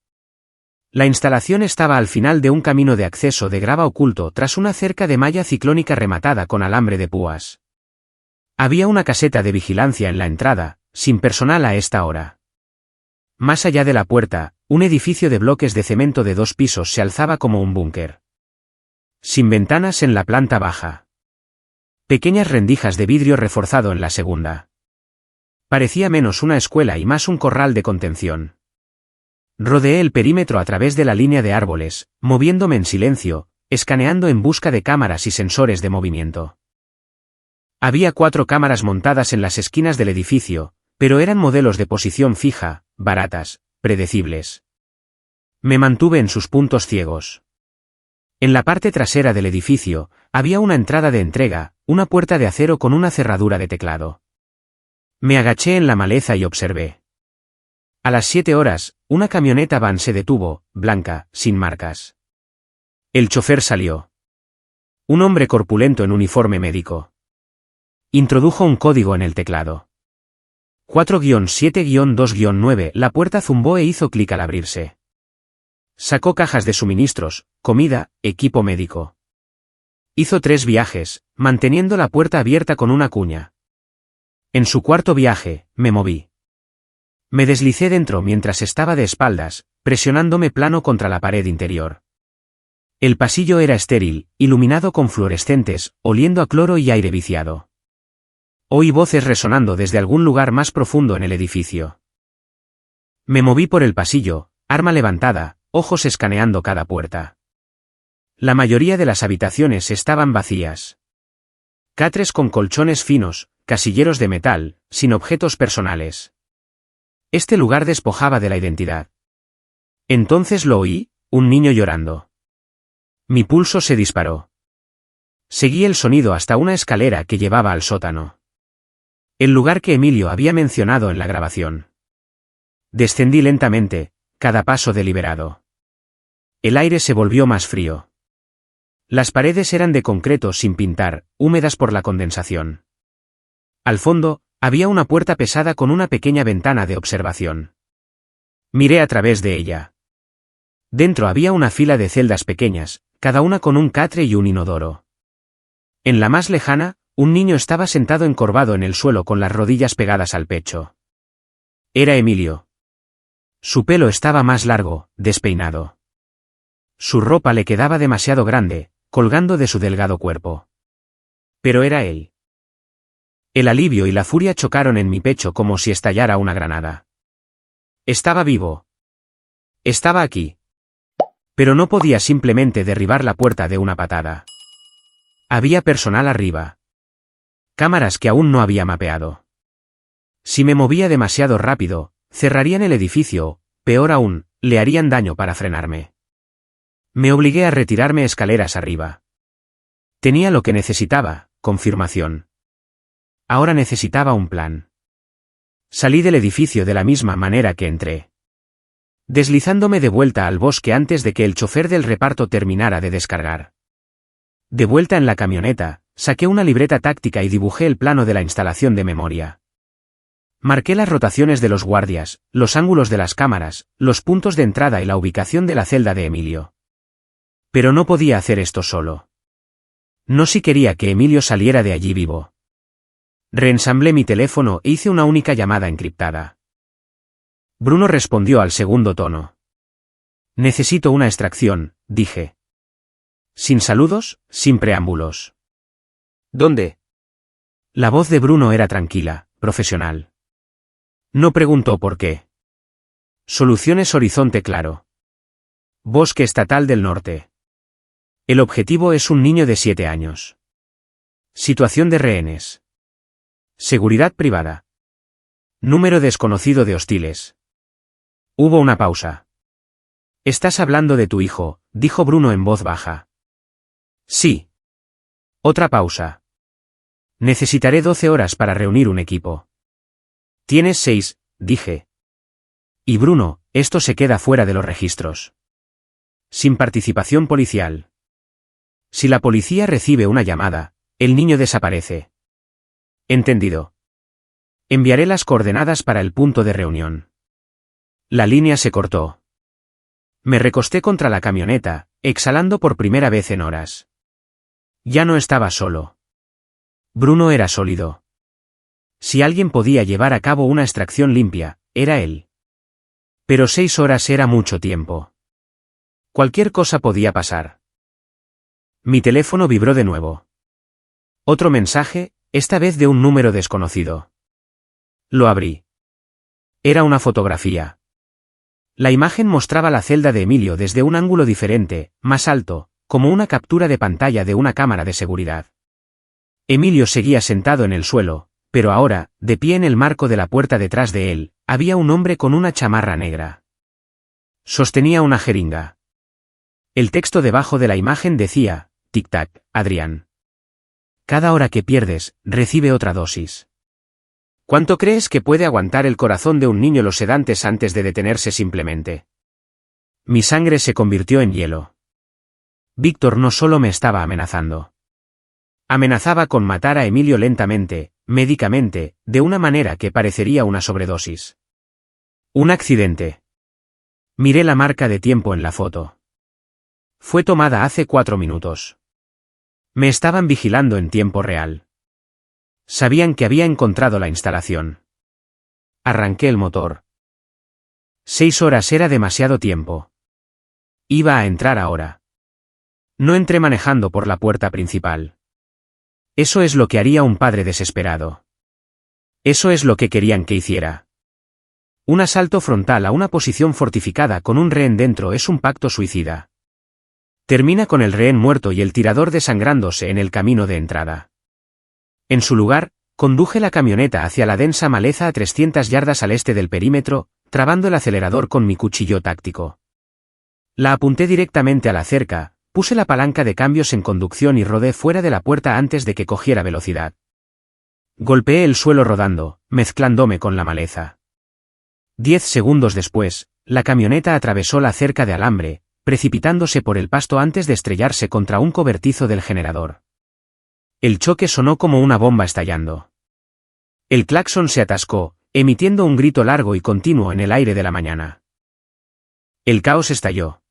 La instalación estaba al final de un camino de acceso de grava oculto tras una cerca de malla ciclónica rematada con alambre de púas. Había una caseta de vigilancia en la entrada, sin personal a esta hora. Más allá de la puerta, un edificio de bloques de cemento de 2 pisos se alzaba como un búnker. Sin ventanas en la planta baja. Pequeñas rendijas de vidrio reforzado en la segunda. Parecía menos una escuela y más un corral de contención. Rodeé el perímetro a través de la línea de árboles, moviéndome en silencio, escaneando en busca de cámaras y sensores de movimiento. Había 4 cámaras montadas en las esquinas del edificio, pero eran modelos de posición fija, baratas, predecibles. Me mantuve en sus puntos ciegos. En la parte trasera del edificio, había una entrada de entrega, una puerta de acero con una cerradura de teclado. Me agaché en la maleza y observé. A las 7 horas, una camioneta van se detuvo, blanca, sin marcas. El chofer salió. Un hombre corpulento en uniforme médico. Introdujo un código en el teclado. 4-7-2-9. La puerta zumbó e hizo clic al abrirse. Sacó cajas de suministros, comida, equipo médico. Hizo 3 viajes, manteniendo la puerta abierta con una cuña. En su 4.º viaje, me moví. Me deslicé dentro mientras estaba de espaldas, presionándome plano contra la pared interior. El pasillo era estéril, iluminado con fluorescentes, oliendo a cloro y aire viciado. Oí voces resonando desde algún lugar más profundo en el edificio. Me moví por el pasillo, arma levantada, ojos escaneando cada puerta. La mayoría de las habitaciones estaban vacías. Catres con colchones finos, casilleros de metal, sin objetos personales. Este lugar despojaba de la identidad. Entonces lo oí, un niño llorando. Mi pulso se disparó. Seguí el sonido hasta una escalera que llevaba al sótano. El lugar que Emilio había mencionado en la grabación. Descendí lentamente, cada paso deliberado. El aire se volvió más frío. Las paredes eran de concreto sin pintar, húmedas por la condensación. Al fondo, había una puerta pesada con una pequeña ventana de observación. Miré a través de ella. Dentro había una fila de celdas pequeñas, cada una con un catre y un inodoro. En la más lejana, un niño estaba sentado encorvado en el suelo con las rodillas pegadas al pecho. Era Emilio. Su pelo estaba más largo, despeinado. Su ropa le quedaba demasiado grande, colgando de su delgado cuerpo. Pero era él. El alivio y la furia chocaron en mi pecho como si estallara una granada. Estaba vivo. Estaba aquí. Pero no podía simplemente derribar la puerta de una patada. Había personal arriba. Cámaras que aún no había mapeado. Si me movía demasiado rápido, cerrarían el edificio, peor aún, le harían daño para frenarme. Me obligué a retirarme escaleras arriba. Tenía lo que necesitaba, confirmación. Ahora necesitaba un plan. Salí del edificio de la misma manera que entré. Deslizándome de vuelta al bosque antes de que el chofer del reparto terminara de descargar. De vuelta en la camioneta, saqué una libreta táctica y dibujé el plano de la instalación de memoria. Marqué las rotaciones de los guardias, los ángulos de las cámaras, los puntos de entrada y la ubicación de la celda de Emilio. Pero no podía hacer esto solo. No si quería que Emilio saliera de allí vivo. Reensamblé mi teléfono e hice una única llamada encriptada. Bruno respondió al segundo tono. Necesito una extracción, dije. Sin saludos, sin preámbulos. ¿Dónde? La voz de Bruno era tranquila, profesional. No preguntó por qué. Soluciones horizonte claro. Bosque Estatal del Norte. El objetivo es un niño de 7 años. Situación de rehenes. Seguridad privada. Número desconocido de hostiles. Hubo una pausa. Estás hablando de tu hijo, dijo Bruno en voz baja. Sí. Otra pausa. Necesitaré 12 horas para reunir un equipo. Tienes 6, dije. Y Bruno, esto se queda fuera de los registros. Sin participación policial. Si la policía recibe una llamada, el niño desaparece. Entendido. Enviaré las coordenadas para el punto de reunión. La línea se cortó. Me recosté contra la camioneta, exhalando por primera vez en horas. Ya no estaba solo. Bruno era sólido. Si alguien podía llevar a cabo una extracción limpia, era él. Pero 6 horas era mucho tiempo. Cualquier cosa podía pasar. Mi teléfono vibró de nuevo. Otro mensaje, esta vez de un número desconocido. Lo abrí. Era una fotografía. La imagen mostraba la celda de Emilio desde un ángulo diferente, más alto, como una captura de pantalla de una cámara de seguridad. Emilio seguía sentado en el suelo, pero ahora, de pie en el marco de la puerta detrás de él, había un hombre con una chamarra negra. Sostenía una jeringa. El texto debajo de la imagen decía, tic-tac, Adrián. Cada hora que pierdes, recibe otra dosis. ¿Cuánto crees que puede aguantar el corazón de un niño los sedantes antes de detenerse simplemente? Mi sangre se convirtió en hielo. Víctor no solo me estaba amenazando. Amenazaba con matar a Emilio lentamente, médicamente, de una manera que parecería una sobredosis. Un accidente. Miré la marca de tiempo en la foto. Fue tomada hace 4 minutos. Me estaban vigilando en tiempo real. Sabían que había encontrado la instalación. Arranqué el motor. 6 horas era demasiado tiempo. Iba a entrar ahora. No entré manejando por la puerta principal. Eso es lo que haría un padre desesperado. Eso es lo que querían que hiciera. Un asalto frontal a una posición fortificada con un rehén dentro es un pacto suicida. Termina con el rehén muerto y el tirador desangrándose en el camino de entrada. En su lugar, conduje la camioneta hacia la densa maleza a 300 yardas al este del perímetro, trabando el acelerador con mi cuchillo táctico. La apunté directamente a la cerca, puse la palanca de cambios en conducción y rodé fuera de la puerta antes de que cogiera velocidad. Golpeé el suelo rodando, mezclándome con la maleza. 10 segundos después, la camioneta atravesó la cerca de alambre, precipitándose por el pasto antes de estrellarse contra un cobertizo del generador. El choque sonó como una bomba estallando. El claxon se atascó, emitiendo un grito largo y continuo en el aire de la mañana. El caos estalló.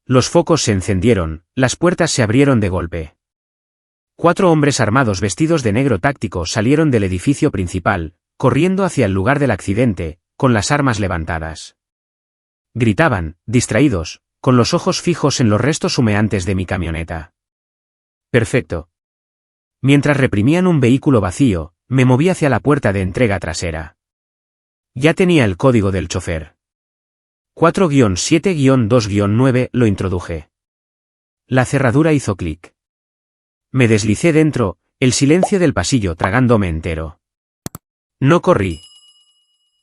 Los focos se encendieron, las puertas se abrieron de golpe. 4 hombres armados vestidos de negro táctico salieron del edificio principal, corriendo hacia el lugar del accidente, con las armas levantadas. Gritaban, distraídos, con los ojos fijos en los restos humeantes de mi camioneta. Perfecto. Mientras reprimían un vehículo vacío, me moví hacia la puerta de entrega trasera. Ya tenía el código del chofer. 4-7-2-9 lo introduje. La cerradura hizo clic. Me deslicé dentro, el silencio del pasillo tragándome entero. No corrí.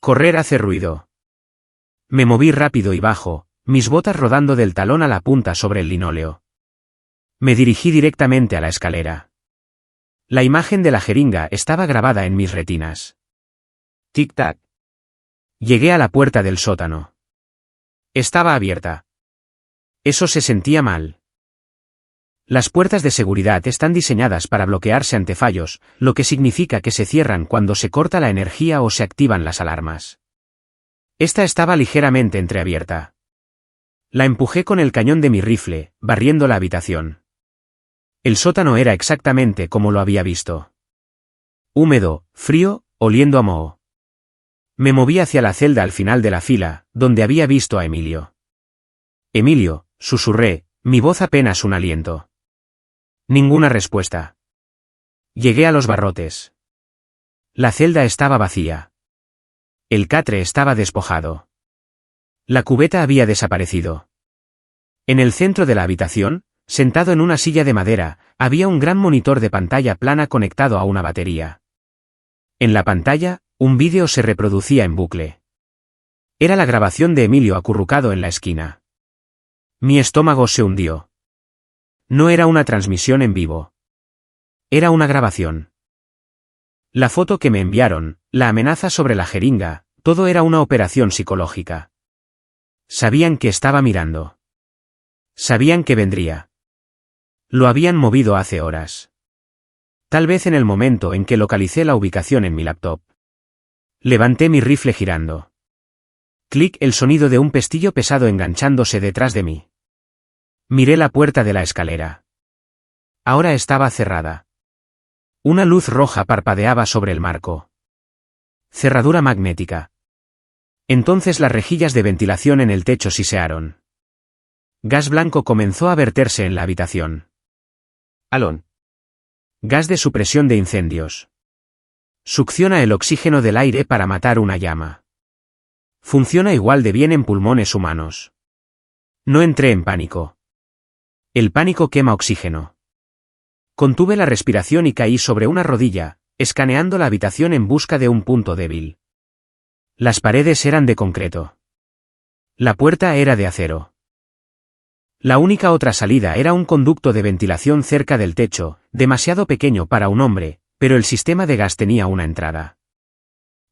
Correr hace ruido. Me moví rápido y bajo, mis botas rodando del talón a la punta sobre el linóleo. Me dirigí directamente a la escalera. La imagen de la jeringa estaba grabada en mis retinas. Tic-tac. Llegué a la puerta del sótano. Estaba abierta. Eso se sentía mal. Las puertas de seguridad están diseñadas para bloquearse ante fallos, lo que significa que se cierran cuando se corta la energía o se activan las alarmas. Esta estaba ligeramente entreabierta. La empujé con el cañón de mi rifle, barriendo la habitación. El sótano era exactamente como lo había visto. Húmedo, frío, oliendo a moho. Me moví hacia la celda al final de la fila, donde había visto a Emilio. Emilio, susurré, mi voz apenas un aliento. Ninguna respuesta. Llegué a los barrotes. La celda estaba vacía. El catre estaba despojado. La cubeta había desaparecido. En el centro de la habitación, sentado en una silla de madera, había un gran monitor de pantalla plana conectado a una batería. En la pantalla, un vídeo se reproducía en bucle. Era la grabación de Emilio acurrucado en la esquina. Mi estómago se hundió. No era una transmisión en vivo. Era una grabación. La foto que me enviaron, la amenaza sobre la jeringa, todo era una operación psicológica. Sabían que estaba mirando. Sabían que vendría. Lo habían movido hace horas. Tal vez en el momento en que localicé la ubicación en mi laptop. Levanté mi rifle girando. Clic, el sonido de un pestillo pesado enganchándose detrás de mí. Miré la puerta de la escalera. Ahora estaba cerrada. Una luz roja parpadeaba sobre el marco. Cerradura magnética. Entonces las rejillas de ventilación en el techo sisearon. Gas blanco comenzó a verterse en la habitación. Alon. Gas de supresión de incendios. Succiona el oxígeno del aire para matar una llama. Funciona igual de bien en pulmones humanos. No entré en pánico. El pánico quema oxígeno. Contuve la respiración y caí sobre una rodilla, escaneando la habitación en busca de un punto débil. Las paredes eran de concreto. La puerta era de acero. La única otra salida era un conducto de ventilación cerca del techo, demasiado pequeño para un hombre, pero el sistema de gas tenía una entrada.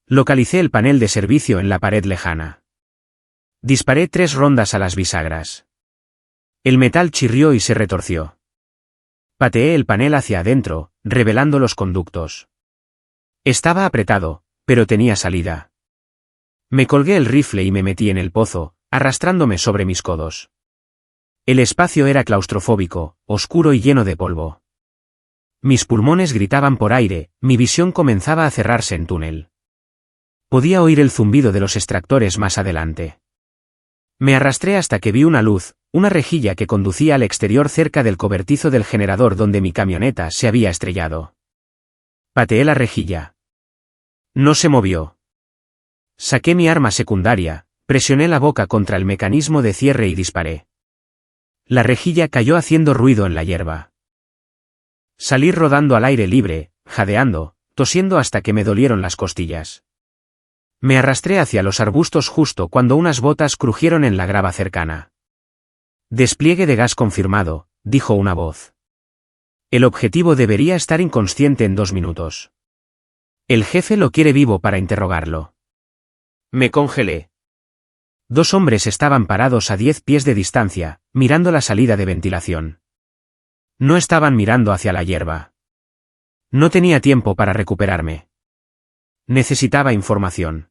Localicé el panel de servicio en la pared lejana. Disparé 3 rondas a las bisagras. El metal chirrió y se retorció. Pateé el panel hacia adentro, revelando los conductos. Estaba apretado, pero tenía salida. Me colgué el rifle y me metí en el pozo, arrastrándome sobre mis codos. El espacio era claustrofóbico, oscuro y lleno de polvo. Mis pulmones gritaban por aire, mi visión comenzaba a cerrarse en túnel. Podía oír el zumbido de los extractores más adelante. Me arrastré hasta que vi una luz, una rejilla que conducía al exterior cerca del cobertizo del generador donde mi camioneta se había estrellado. Pateé la rejilla. No se movió. Saqué mi arma secundaria, presioné la boca contra el mecanismo de cierre y disparé. La rejilla cayó haciendo ruido en la hierba. Salí rodando al aire libre, jadeando, tosiendo hasta que me dolieron las costillas. Me arrastré hacia los arbustos justo cuando unas botas crujieron en la grava cercana. Despliegue de gas confirmado, dijo una voz. El objetivo debería estar inconsciente en 2 minutos. El jefe lo quiere vivo para interrogarlo. Me congelé. 2 hombres estaban parados a 10 pies de distancia, mirando la salida de ventilación. No estaban mirando hacia la hierba. No tenía tiempo para recuperarme. Necesitaba información.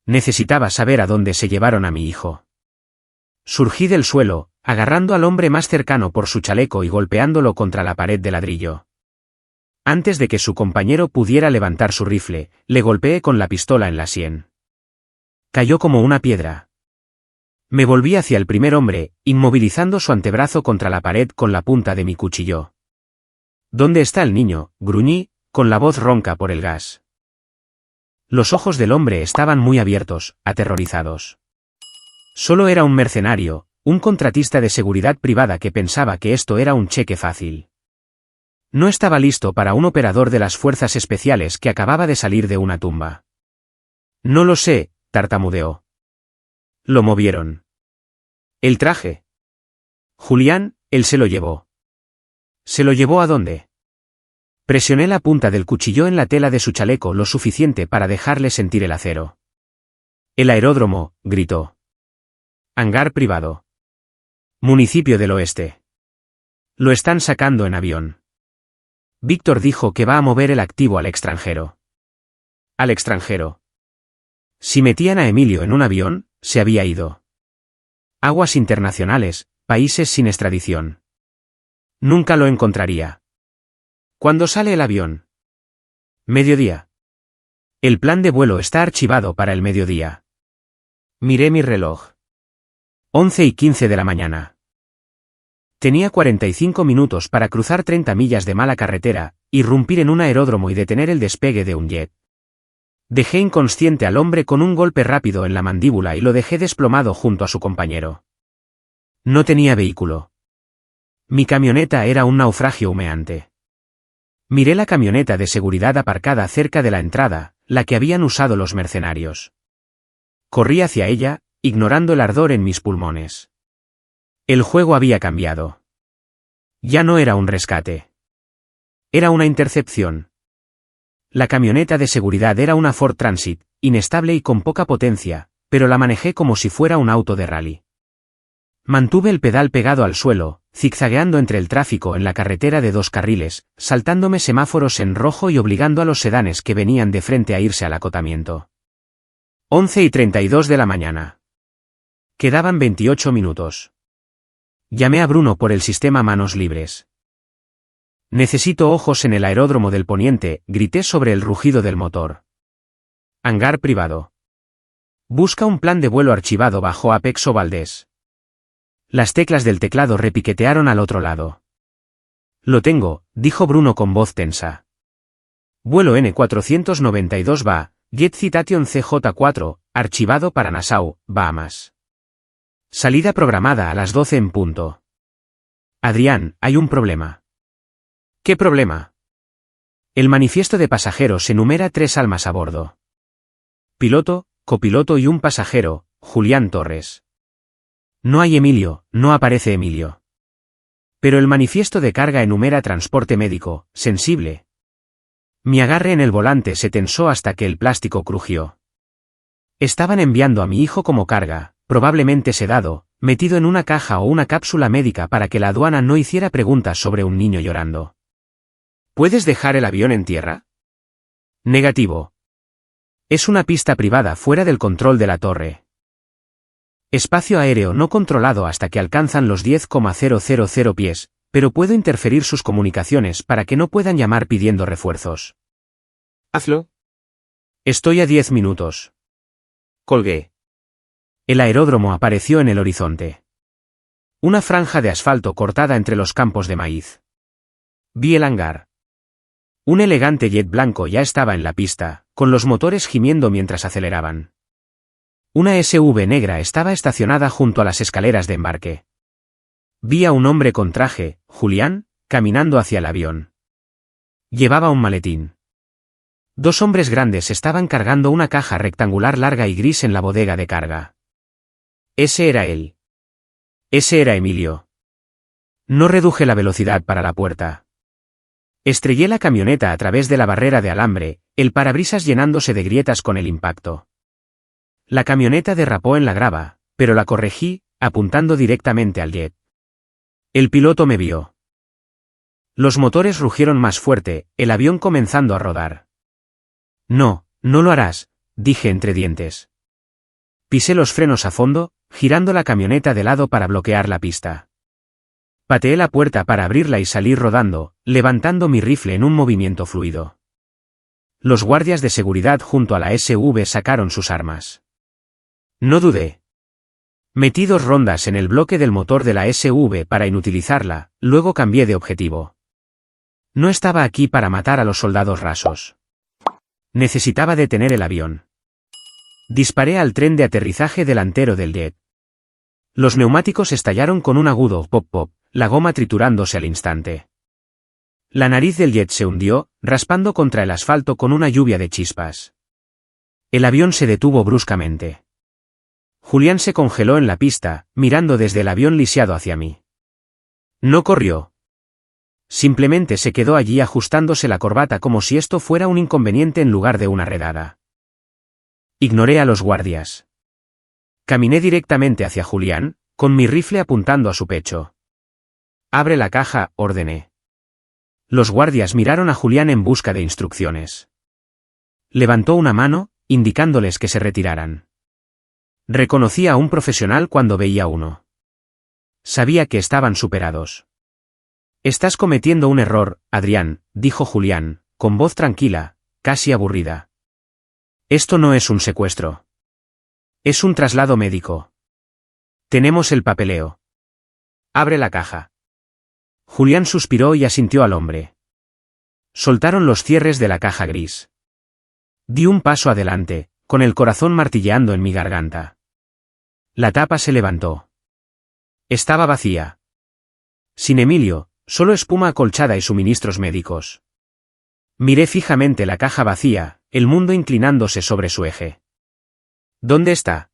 Necesitaba saber a dónde se llevaron a mi hijo. Surgí del suelo, agarrando al hombre más cercano por su chaleco y golpeándolo contra la pared de ladrillo. Antes de que su compañero pudiera levantar su rifle, le golpeé con la pistola en la sien. Cayó como una piedra. Me volví hacia el primer hombre, inmovilizando su antebrazo contra la pared con la punta de mi cuchillo. ¿Dónde está el niño?, gruñí, con la voz ronca por el gas. Los ojos del hombre estaban muy abiertos, aterrorizados. Solo era un mercenario, un contratista de seguridad privada que pensaba que esto era un cheque fácil. No estaba listo para un operador de las fuerzas especiales que acababa de salir de una tumba. No lo sé, tartamudeó. Lo movieron. El traje. Julián, él se lo llevó. ¿Se lo llevó a dónde? Presioné la punta del cuchillo en la tela de su chaleco lo suficiente para dejarle sentir el acero. El aeródromo, gritó. Hangar privado. Municipio del Oeste. Lo están sacando en avión. Víctor dijo que va a mover el activo al extranjero. ¿Al extranjero? Si metían a Emilio en un avión, se había ido. Aguas internacionales, países sin extradición. Nunca lo encontraría. ¿Cuándo sale el avión? Mediodía. El plan de vuelo está archivado para el mediodía. Miré mi reloj. 11:15 de la mañana. Tenía 45 minutos para cruzar 30 millas de mala carretera, irrumpir en un aeródromo y detener el despegue de un jet. Dejé inconsciente al hombre con un golpe rápido en la mandíbula y lo dejé desplomado junto a su compañero. No tenía vehículo. Mi camioneta era un naufragio humeante. Miré la camioneta de seguridad aparcada cerca de la entrada, la que habían usado los mercenarios. Corrí hacia ella, ignorando el ardor en mis pulmones. El juego había cambiado. Ya no era un rescate. Era una intercepción. La camioneta de seguridad era una Ford Transit, inestable y con poca potencia, pero la manejé como si fuera un auto de rally. Mantuve el pedal pegado al suelo, zigzagueando entre el tráfico en la carretera de 2 carriles, saltándome semáforos en rojo y obligando a los sedanes que venían de frente a irse al acotamiento. 11:32 de la mañana. Quedaban 28 minutos. Llamé a Bruno por el sistema manos libres. Necesito ojos en el aeródromo del Poniente, grité sobre el rugido del motor. Hangar privado. Busca un plan de vuelo archivado bajo Apexo Valdés. Las teclas del teclado repiquetearon al otro lado. Lo tengo, dijo Bruno con voz tensa. Vuelo N492 va, Jet Citation CJ4, archivado para Nassau, Bahamas. Salida programada a las 12 en punto. Adrián, hay un problema. ¿Qué problema? El manifiesto de pasajeros enumera 3 almas a bordo. Piloto, copiloto y un pasajero, Julián Torres. No hay Emilio, no aparece Emilio. Pero el manifiesto de carga enumera transporte médico, sensible. Mi agarre en el volante se tensó hasta que el plástico crujió. Estaban enviando a mi hijo como carga, probablemente sedado, metido en una caja o una cápsula médica para que la aduana no hiciera preguntas sobre un niño llorando. ¿Puedes dejar el avión en tierra? Negativo. Es una pista privada fuera del control de la torre. Espacio aéreo no controlado hasta que alcanzan los 10,000 pies, pero puedo interferir sus comunicaciones para que no puedan llamar pidiendo refuerzos. Hazlo. Estoy a 10 minutos. Colgué. El aeródromo apareció en el horizonte. Una franja de asfalto cortada entre los campos de maíz. Vi el hangar. Un elegante jet blanco ya estaba en la pista, con los motores gimiendo mientras aceleraban. Una SUV negra estaba estacionada junto a las escaleras de embarque. Vi a un hombre con traje, Julián, caminando hacia el avión. Llevaba un maletín. 2 hombres grandes estaban cargando una caja rectangular larga y gris en la bodega de carga. Ese era él. Ese era Emilio. No reduje la velocidad para la puerta. Estrellé la camioneta a través de la barrera de alambre, el parabrisas llenándose de grietas con el impacto. La camioneta derrapó en la grava, pero la corregí, apuntando directamente al jet. El piloto me vio. Los motores rugieron más fuerte, el avión comenzando a rodar. No, no lo harás, dije entre dientes. Pisé los frenos a fondo, girando la camioneta de lado para bloquear la pista. Pateé la puerta para abrirla y salir rodando, levantando mi rifle en un movimiento fluido. Los guardias de seguridad junto a la SUV sacaron sus armas. No dudé. Metí 2 rondas en el bloque del motor de la SUV para inutilizarla, luego cambié de objetivo. No estaba aquí para matar a los soldados rasos. Necesitaba detener el avión. Disparé al tren de aterrizaje delantero del jet. Los neumáticos estallaron con un agudo pop-pop, la goma triturándose al instante. La nariz del jet se hundió, raspando contra el asfalto con una lluvia de chispas. El avión se detuvo bruscamente. Julián se congeló en la pista, mirando desde el avión lisiado hacia mí. No corrió. Simplemente se quedó allí ajustándose la corbata como si esto fuera un inconveniente en lugar de una redada. Ignoré a los guardias. Caminé directamente hacia Julián, con mi rifle apuntando a su pecho. Abre la caja, ordené. Los guardias miraron a Julián en busca de instrucciones. Levantó una mano, indicándoles que se retiraran. Reconocía a un profesional cuando veía uno. Sabía que estaban superados. Estás cometiendo un error, Adrián, dijo Julián, con voz tranquila, casi aburrida. Esto no es un secuestro. Es un traslado médico. Tenemos el papeleo. Abre la caja. Julián suspiró y asintió al hombre. Soltaron los cierres de la caja gris. Di un paso adelante, con el corazón martilleando en mi garganta. La tapa se levantó. Estaba vacía. Sin Emilio, solo espuma acolchada y suministros médicos. Miré fijamente la caja vacía, el mundo inclinándose sobre su eje. ¿Dónde está?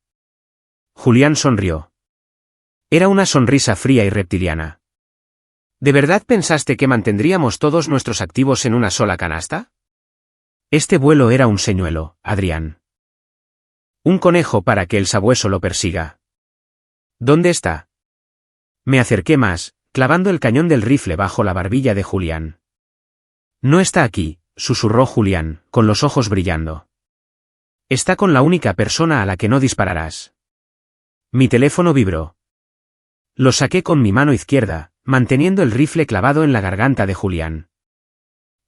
Julián sonrió. Era una sonrisa fría y reptiliana. ¿De verdad pensaste que mantendríamos todos nuestros activos en una sola canasta? Este vuelo era un señuelo, Adrián. Un conejo para que el sabueso lo persiga. ¿Dónde está? Me acerqué más, clavando el cañón del rifle bajo la barbilla de Julián. No está aquí, susurró Julián, con los ojos brillando. Está con la única persona a la que no dispararás. Mi teléfono vibró. Lo saqué con mi mano izquierda, manteniendo el rifle clavado en la garganta de Julián.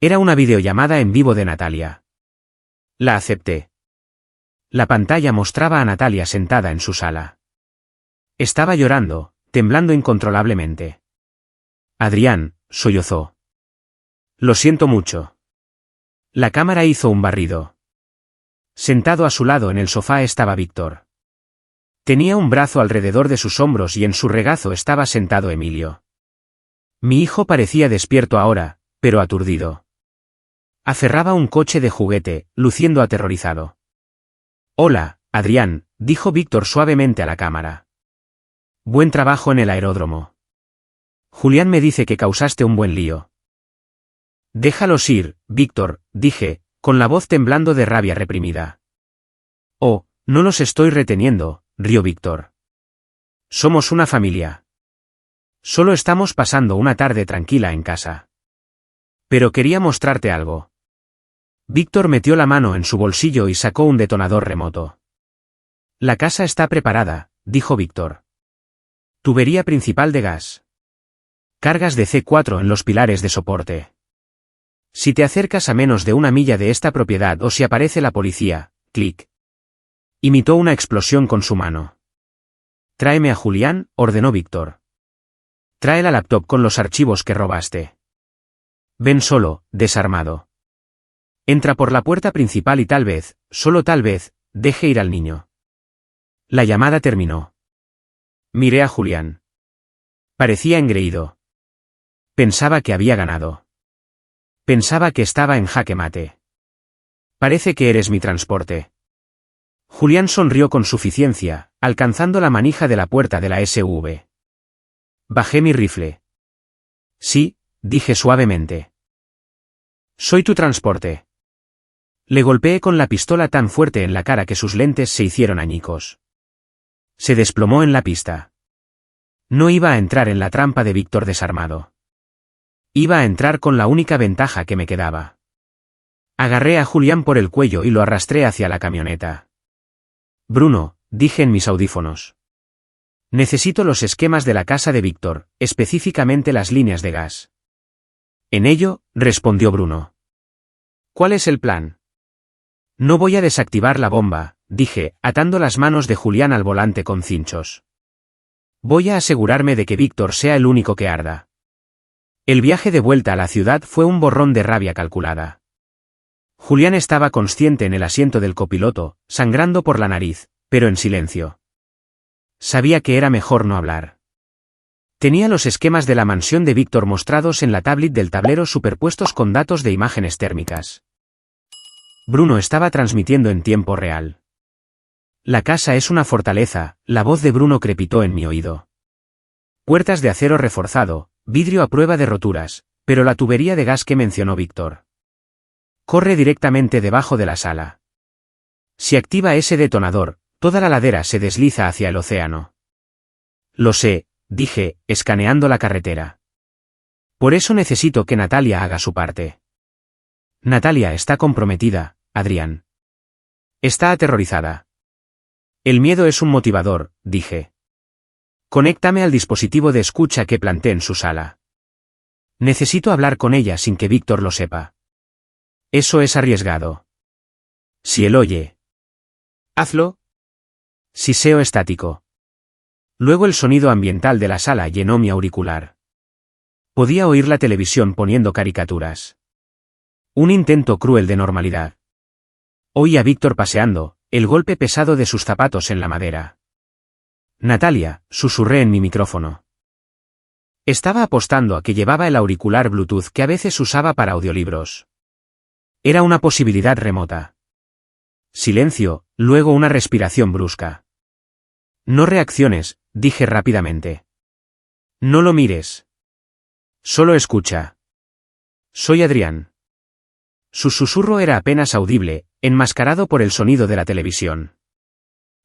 Era una videollamada en vivo de Natalia. La acepté. La pantalla mostraba a Natalia sentada en su sala. Estaba llorando, temblando incontrolablemente. Adrián, sollozó. Lo siento mucho. La cámara hizo un barrido. Sentado a su lado en el sofá estaba Víctor. Tenía un brazo alrededor de sus hombros y en su regazo estaba sentado Emilio. Mi hijo parecía despierto ahora, pero aturdido. Aferraba un coche de juguete, luciendo aterrorizado. Hola, Adrián, dijo Víctor suavemente a la cámara. Buen trabajo en el aeródromo. Julián me dice que causaste un buen lío. Déjalos ir, Víctor, dije, con la voz temblando de rabia reprimida. Oh, no los estoy reteniendo, rió Víctor. Somos una familia. Solo estamos pasando una tarde tranquila en casa. Pero quería mostrarte algo. Víctor metió la mano en su bolsillo y sacó un detonador remoto. La casa está preparada, dijo Víctor. Tubería principal de gas. Cargas de C4 en los pilares de soporte. Si te acercas a menos de 1 milla de esta propiedad o si aparece la policía, clic. Imitó una explosión con su mano. Tráeme a Julián, ordenó Víctor. Trae la laptop con los archivos que robaste. Ven solo, desarmado. Entra por la puerta principal y tal vez, solo tal vez, deje ir al niño. La llamada terminó. Miré a Julián. Parecía engreído. Pensaba que había ganado. Pensaba que estaba en jaque mate. Parece que eres mi transporte. Julián sonrió con suficiencia, alcanzando la manija de la puerta de la SUV. Bajé mi rifle. Sí, dije suavemente. Soy tu transporte. Le golpeé con la pistola tan fuerte en la cara que sus lentes se hicieron añicos. Se desplomó en la pista. No iba a entrar en la trampa de Víctor desarmado. Iba a entrar con la única ventaja que me quedaba. Agarré a Julián por el cuello y lo arrastré hacia la camioneta. Bruno, dije en mis audífonos. Necesito los esquemas de la casa de Víctor, específicamente las líneas de gas. En ello, respondió Bruno. ¿Cuál es el plan? No voy a desactivar la bomba, dije, atando las manos de Julián al volante con cinchos. Voy a asegurarme de que Víctor sea el único que arda. El viaje de vuelta a la ciudad fue un borrón de rabia calculada. Julián estaba consciente en el asiento del copiloto, sangrando por la nariz, pero en silencio. Sabía que era mejor no hablar. Tenía los esquemas de la mansión de Víctor mostrados en la tablet del tablero superpuestos con datos de imágenes térmicas. Bruno estaba transmitiendo en tiempo real. La casa es una fortaleza, la voz de Bruno crepitó en mi oído. Puertas de acero reforzado, vidrio a prueba de roturas, pero la tubería de gas que mencionó Víctor corre directamente debajo de la sala. Si activa ese detonador, toda la ladera se desliza hacia el océano. Lo sé, dije, escaneando la carretera. Por eso necesito que Natalia haga su parte. Natalia está comprometida, Adrián. Está aterrorizada. El miedo es un motivador, dije. Conéctame al dispositivo de escucha que planté en su sala. Necesito hablar con ella sin que Víctor lo sepa. Eso es arriesgado. Si él oye. Hazlo. Siseo estático. Luego el sonido ambiental de la sala llenó mi auricular. Podía oír la televisión poniendo caricaturas. Un intento cruel de normalidad. Oí a Víctor paseando, el golpe pesado de sus zapatos en la madera. Natalia, susurré en mi micrófono. Estaba apostando a que llevaba el auricular Bluetooth que a veces usaba para audiolibros. Era una posibilidad remota. Silencio, luego una respiración brusca. No reacciones, dije rápidamente. No lo mires. Solo escucha. Soy Adrián. Su susurro era apenas audible, enmascarado por el sonido de la televisión.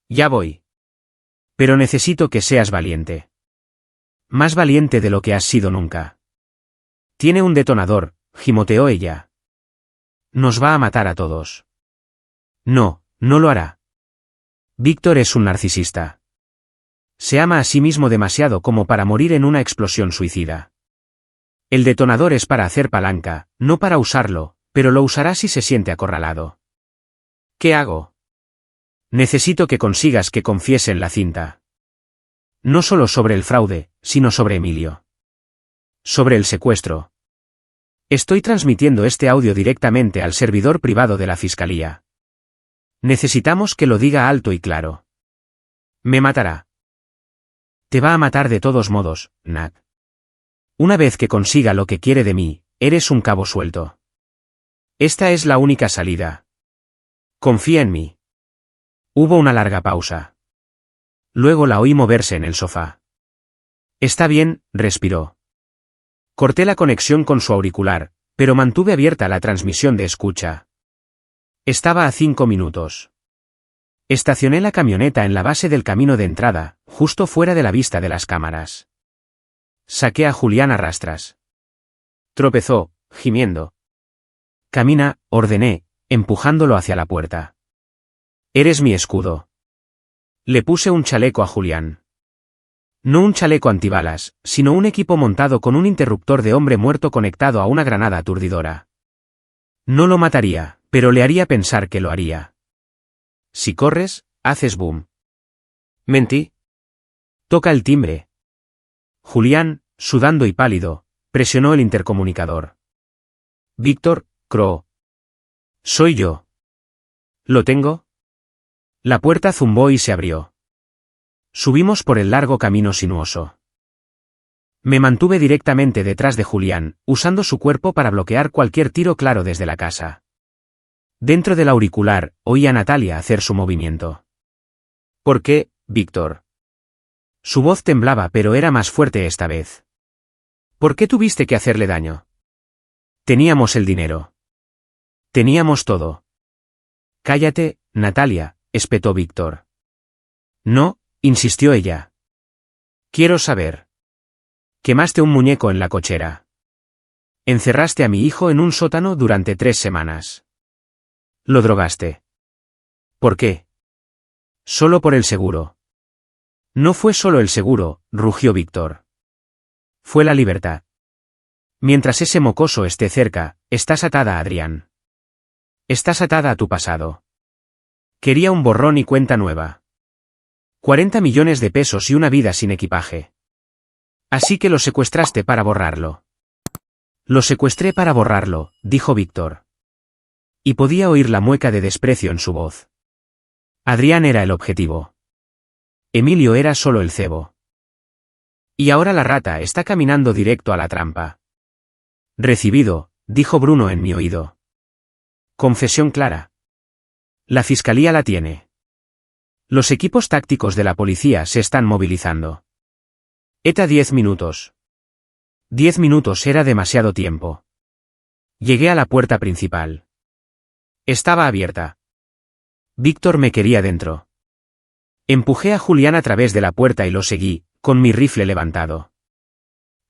Ya voy. Pero necesito que seas valiente. Más valiente de lo que has sido nunca. Tiene un detonador, gimoteó ella. Nos va a matar a todos. No, no lo hará. Víctor es un narcisista. Se ama a sí mismo demasiado como para morir en una explosión suicida. El detonador es para hacer palanca, no para usarlo, pero lo usará si se siente acorralado. ¿Qué hago? Necesito que consigas que confiese en la cinta. No solo sobre el fraude, sino sobre Emilio. Sobre el secuestro. Estoy transmitiendo este audio directamente al servidor privado de la Fiscalía. Necesitamos que lo diga alto y claro. Me matará. Te va a matar de todos modos, Nat. Una vez que consiga lo que quiere de mí, eres un cabo suelto. Esta es la única salida. Confía en mí. Hubo una larga pausa. Luego la oí moverse en el sofá. Está bien, respiró. Corté la conexión con su auricular, pero mantuve abierta la transmisión de escucha. Estaba a 5 minutos. Estacioné la camioneta en la base del camino de entrada, justo fuera de la vista de las cámaras. Saqué a Julián a rastras. Tropezó, gimiendo. Camina, ordené, empujándolo hacia la puerta. Eres mi escudo. Le puse un chaleco a Julián. No un chaleco antibalas, sino un equipo montado con un interruptor de hombre muerto conectado a una granada aturdidora. No lo mataría, pero le haría pensar que lo haría. Si corres, haces boom. Mentí. Toca el timbre. Julián, sudando y pálido, presionó el intercomunicador. Víctor, croó. Soy yo. ¿Lo tengo? La puerta zumbó y se abrió. Subimos por el largo camino sinuoso. Me mantuve directamente detrás de Julián, usando su cuerpo para bloquear cualquier tiro claro desde la casa. Dentro del auricular, oí a Natalia hacer su movimiento. ¿Por qué, Víctor? Su voz temblaba, pero era más fuerte esta vez. ¿Por qué tuviste que hacerle daño? Teníamos el dinero. Teníamos todo. Cállate, Natalia, espetó Víctor. No, insistió ella. Quiero saber. Quemaste un muñeco en la cochera. Encerraste a mi hijo en un sótano durante 3 semanas. Lo drogaste. ¿Por qué? Solo por el seguro. No fue solo el seguro, rugió Víctor. Fue la libertad. Mientras ese mocoso esté cerca, estás atada a Adrián. Estás atada a tu pasado. Quería un borrón y cuenta nueva. 40 millones de pesos y una vida sin equipaje. Así que lo secuestraste para borrarlo. Lo secuestré para borrarlo, dijo Víctor. Y podía oír la mueca de desprecio en su voz. Adrián era el objetivo. Emilio era solo el cebo. Y ahora la rata está caminando directo a la trampa. Recibido, dijo Bruno en mi oído. Confesión clara. La fiscalía la tiene. Los equipos tácticos de la policía se están movilizando. ETA 10 minutos. 10 minutos era demasiado tiempo. Llegué a la puerta principal. Estaba abierta. Víctor me quería dentro. Empujé a Julián a través de la puerta y lo seguí, con mi rifle levantado.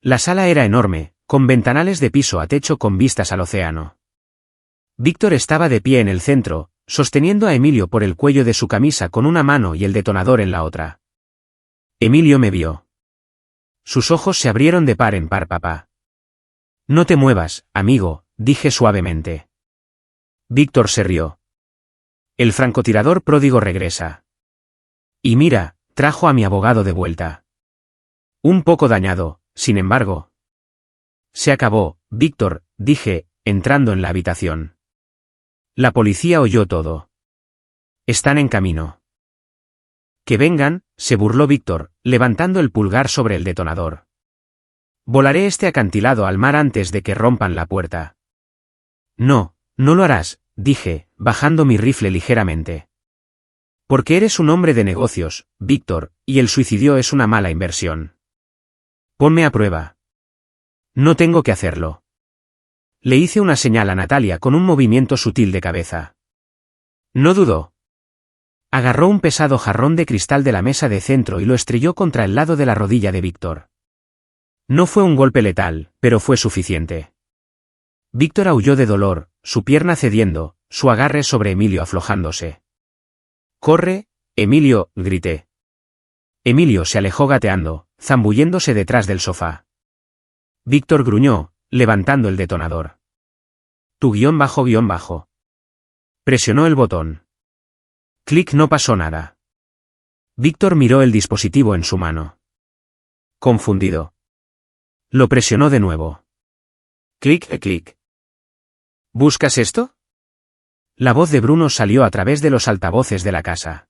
La sala era enorme, con ventanales de piso a techo con vistas al océano. Víctor estaba de pie en el centro, sosteniendo a Emilio por el cuello de su camisa con una mano y el detonador en la otra. Emilio me vio. Sus ojos se abrieron de par en par, papá. No te muevas, amigo, dije suavemente. Víctor se rió. El francotirador pródigo regresa. Y mira, trajo a mi abogado de vuelta. Un poco dañado, sin embargo. Se acabó, Víctor, dije, entrando en la habitación. La policía oyó todo. Están en camino. Que vengan, se burló Víctor, levantando el pulgar sobre el detonador. Volaré este acantilado al mar antes de que rompan la puerta. No, no lo harás, dije, bajando mi rifle ligeramente. Porque eres un hombre de negocios, Víctor, y el suicidio es una mala inversión. Ponme a prueba. No tengo que hacerlo. Le hice una señal a Natalia con un movimiento sutil de cabeza. No dudó. Agarró un pesado jarrón de cristal de la mesa de centro y lo estrelló contra el lado de la rodilla de Víctor. No fue un golpe letal, pero fue suficiente. Víctor aulló de dolor, su pierna cediendo, su agarre sobre Emilio aflojándose. «¡Corre, Emilio!», grité. Emilio se alejó gateando, zambulléndose detrás del sofá. Víctor gruñó, levantando el detonador. Tu __. Presionó el botón. Clic, no pasó nada. Víctor miró el dispositivo en su mano. Confundido. Lo presionó de nuevo. Clic, clic. ¿Buscas esto? La voz de Bruno salió a través de los altavoces de la casa.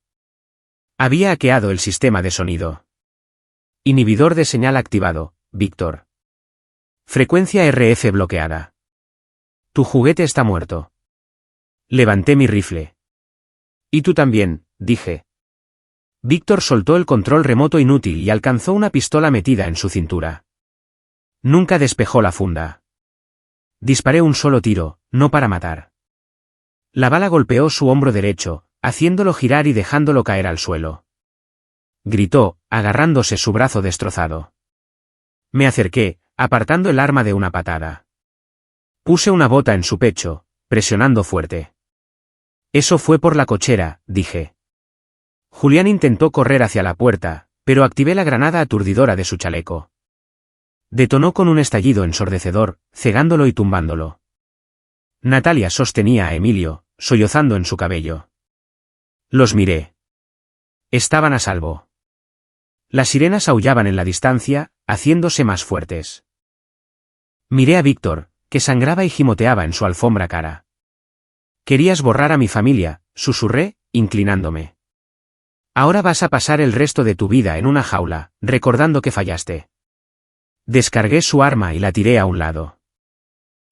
Había hackeado el sistema de sonido. Inhibidor de señal activado, Víctor. Frecuencia RF bloqueada. Tu juguete está muerto. Levanté mi rifle. Y tú también, dije. Víctor soltó el control remoto inútil y alcanzó una pistola metida en su cintura. Nunca despejó la funda. Disparé un solo tiro, no para matar. La bala golpeó su hombro derecho, haciéndolo girar y dejándolo caer al suelo. Gritó, agarrándose su brazo destrozado. Me acerqué, apartando el arma de una patada. Puse una bota en su pecho, presionando fuerte. Eso fue por la cochera, dije. Julián intentó correr hacia la puerta, pero activé la granada aturdidora de su chaleco. Detonó con un estallido ensordecedor, cegándolo y tumbándolo. Natalia sostenía a Emilio, sollozando en su cabello. Los miré. Estaban a salvo. Las sirenas aullaban en la distancia, haciéndose más fuertes. Miré a Víctor, que sangraba y gimoteaba en su alfombra cara. Querías borrar a mi familia, susurré, inclinándome. Ahora vas a pasar el resto de tu vida en una jaula, recordando que fallaste. Descargué su arma y la tiré a un lado.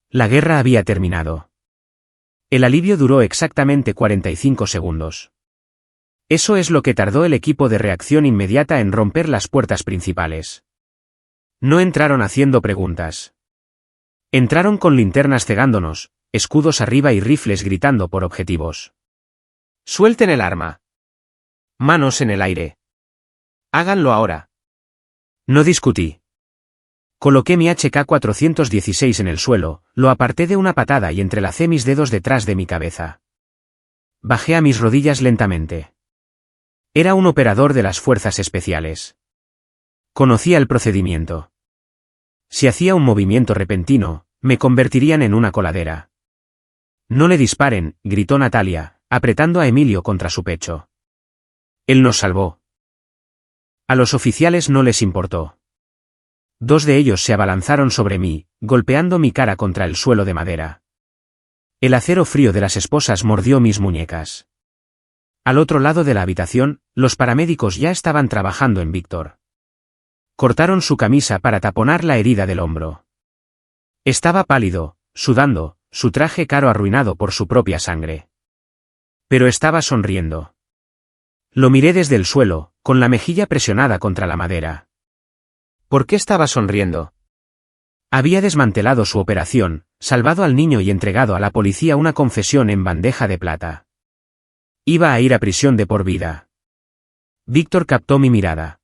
La guerra había terminado. El alivio duró exactamente 45 segundos. Eso es lo que tardó el equipo de reacción inmediata en romper las puertas principales. No entraron haciendo preguntas. Entraron con linternas cegándonos, escudos arriba y rifles gritando por objetivos. Suelten el arma. Manos en el aire. Háganlo ahora. No discutí. Coloqué mi HK-416 en el suelo, lo aparté de una patada y entrelacé mis dedos detrás de mi cabeza. Bajé a mis rodillas lentamente. Era un operador de las fuerzas especiales. Conocía el procedimiento. Si hacía un movimiento repentino, me convertirían en una coladera. No le disparen, gritó Natalia, apretando a Emilio contra su pecho. Él nos salvó. A los oficiales no les importó. Dos de ellos se abalanzaron sobre mí, golpeando mi cara contra el suelo de madera. El acero frío de las esposas mordió mis muñecas. Al otro lado de la habitación, los paramédicos ya estaban trabajando en Víctor. Cortaron su camisa para taponar la herida del hombro. Estaba pálido, sudando, su traje caro arruinado por su propia sangre. Pero estaba sonriendo. Lo miré desde el suelo, con la mejilla presionada contra la madera. ¿Por qué estaba sonriendo? Había desmantelado su operación, salvado al niño y entregado a la policía una confesión en bandeja de plata. Iba a ir a prisión de por vida. Víctor captó mi mirada.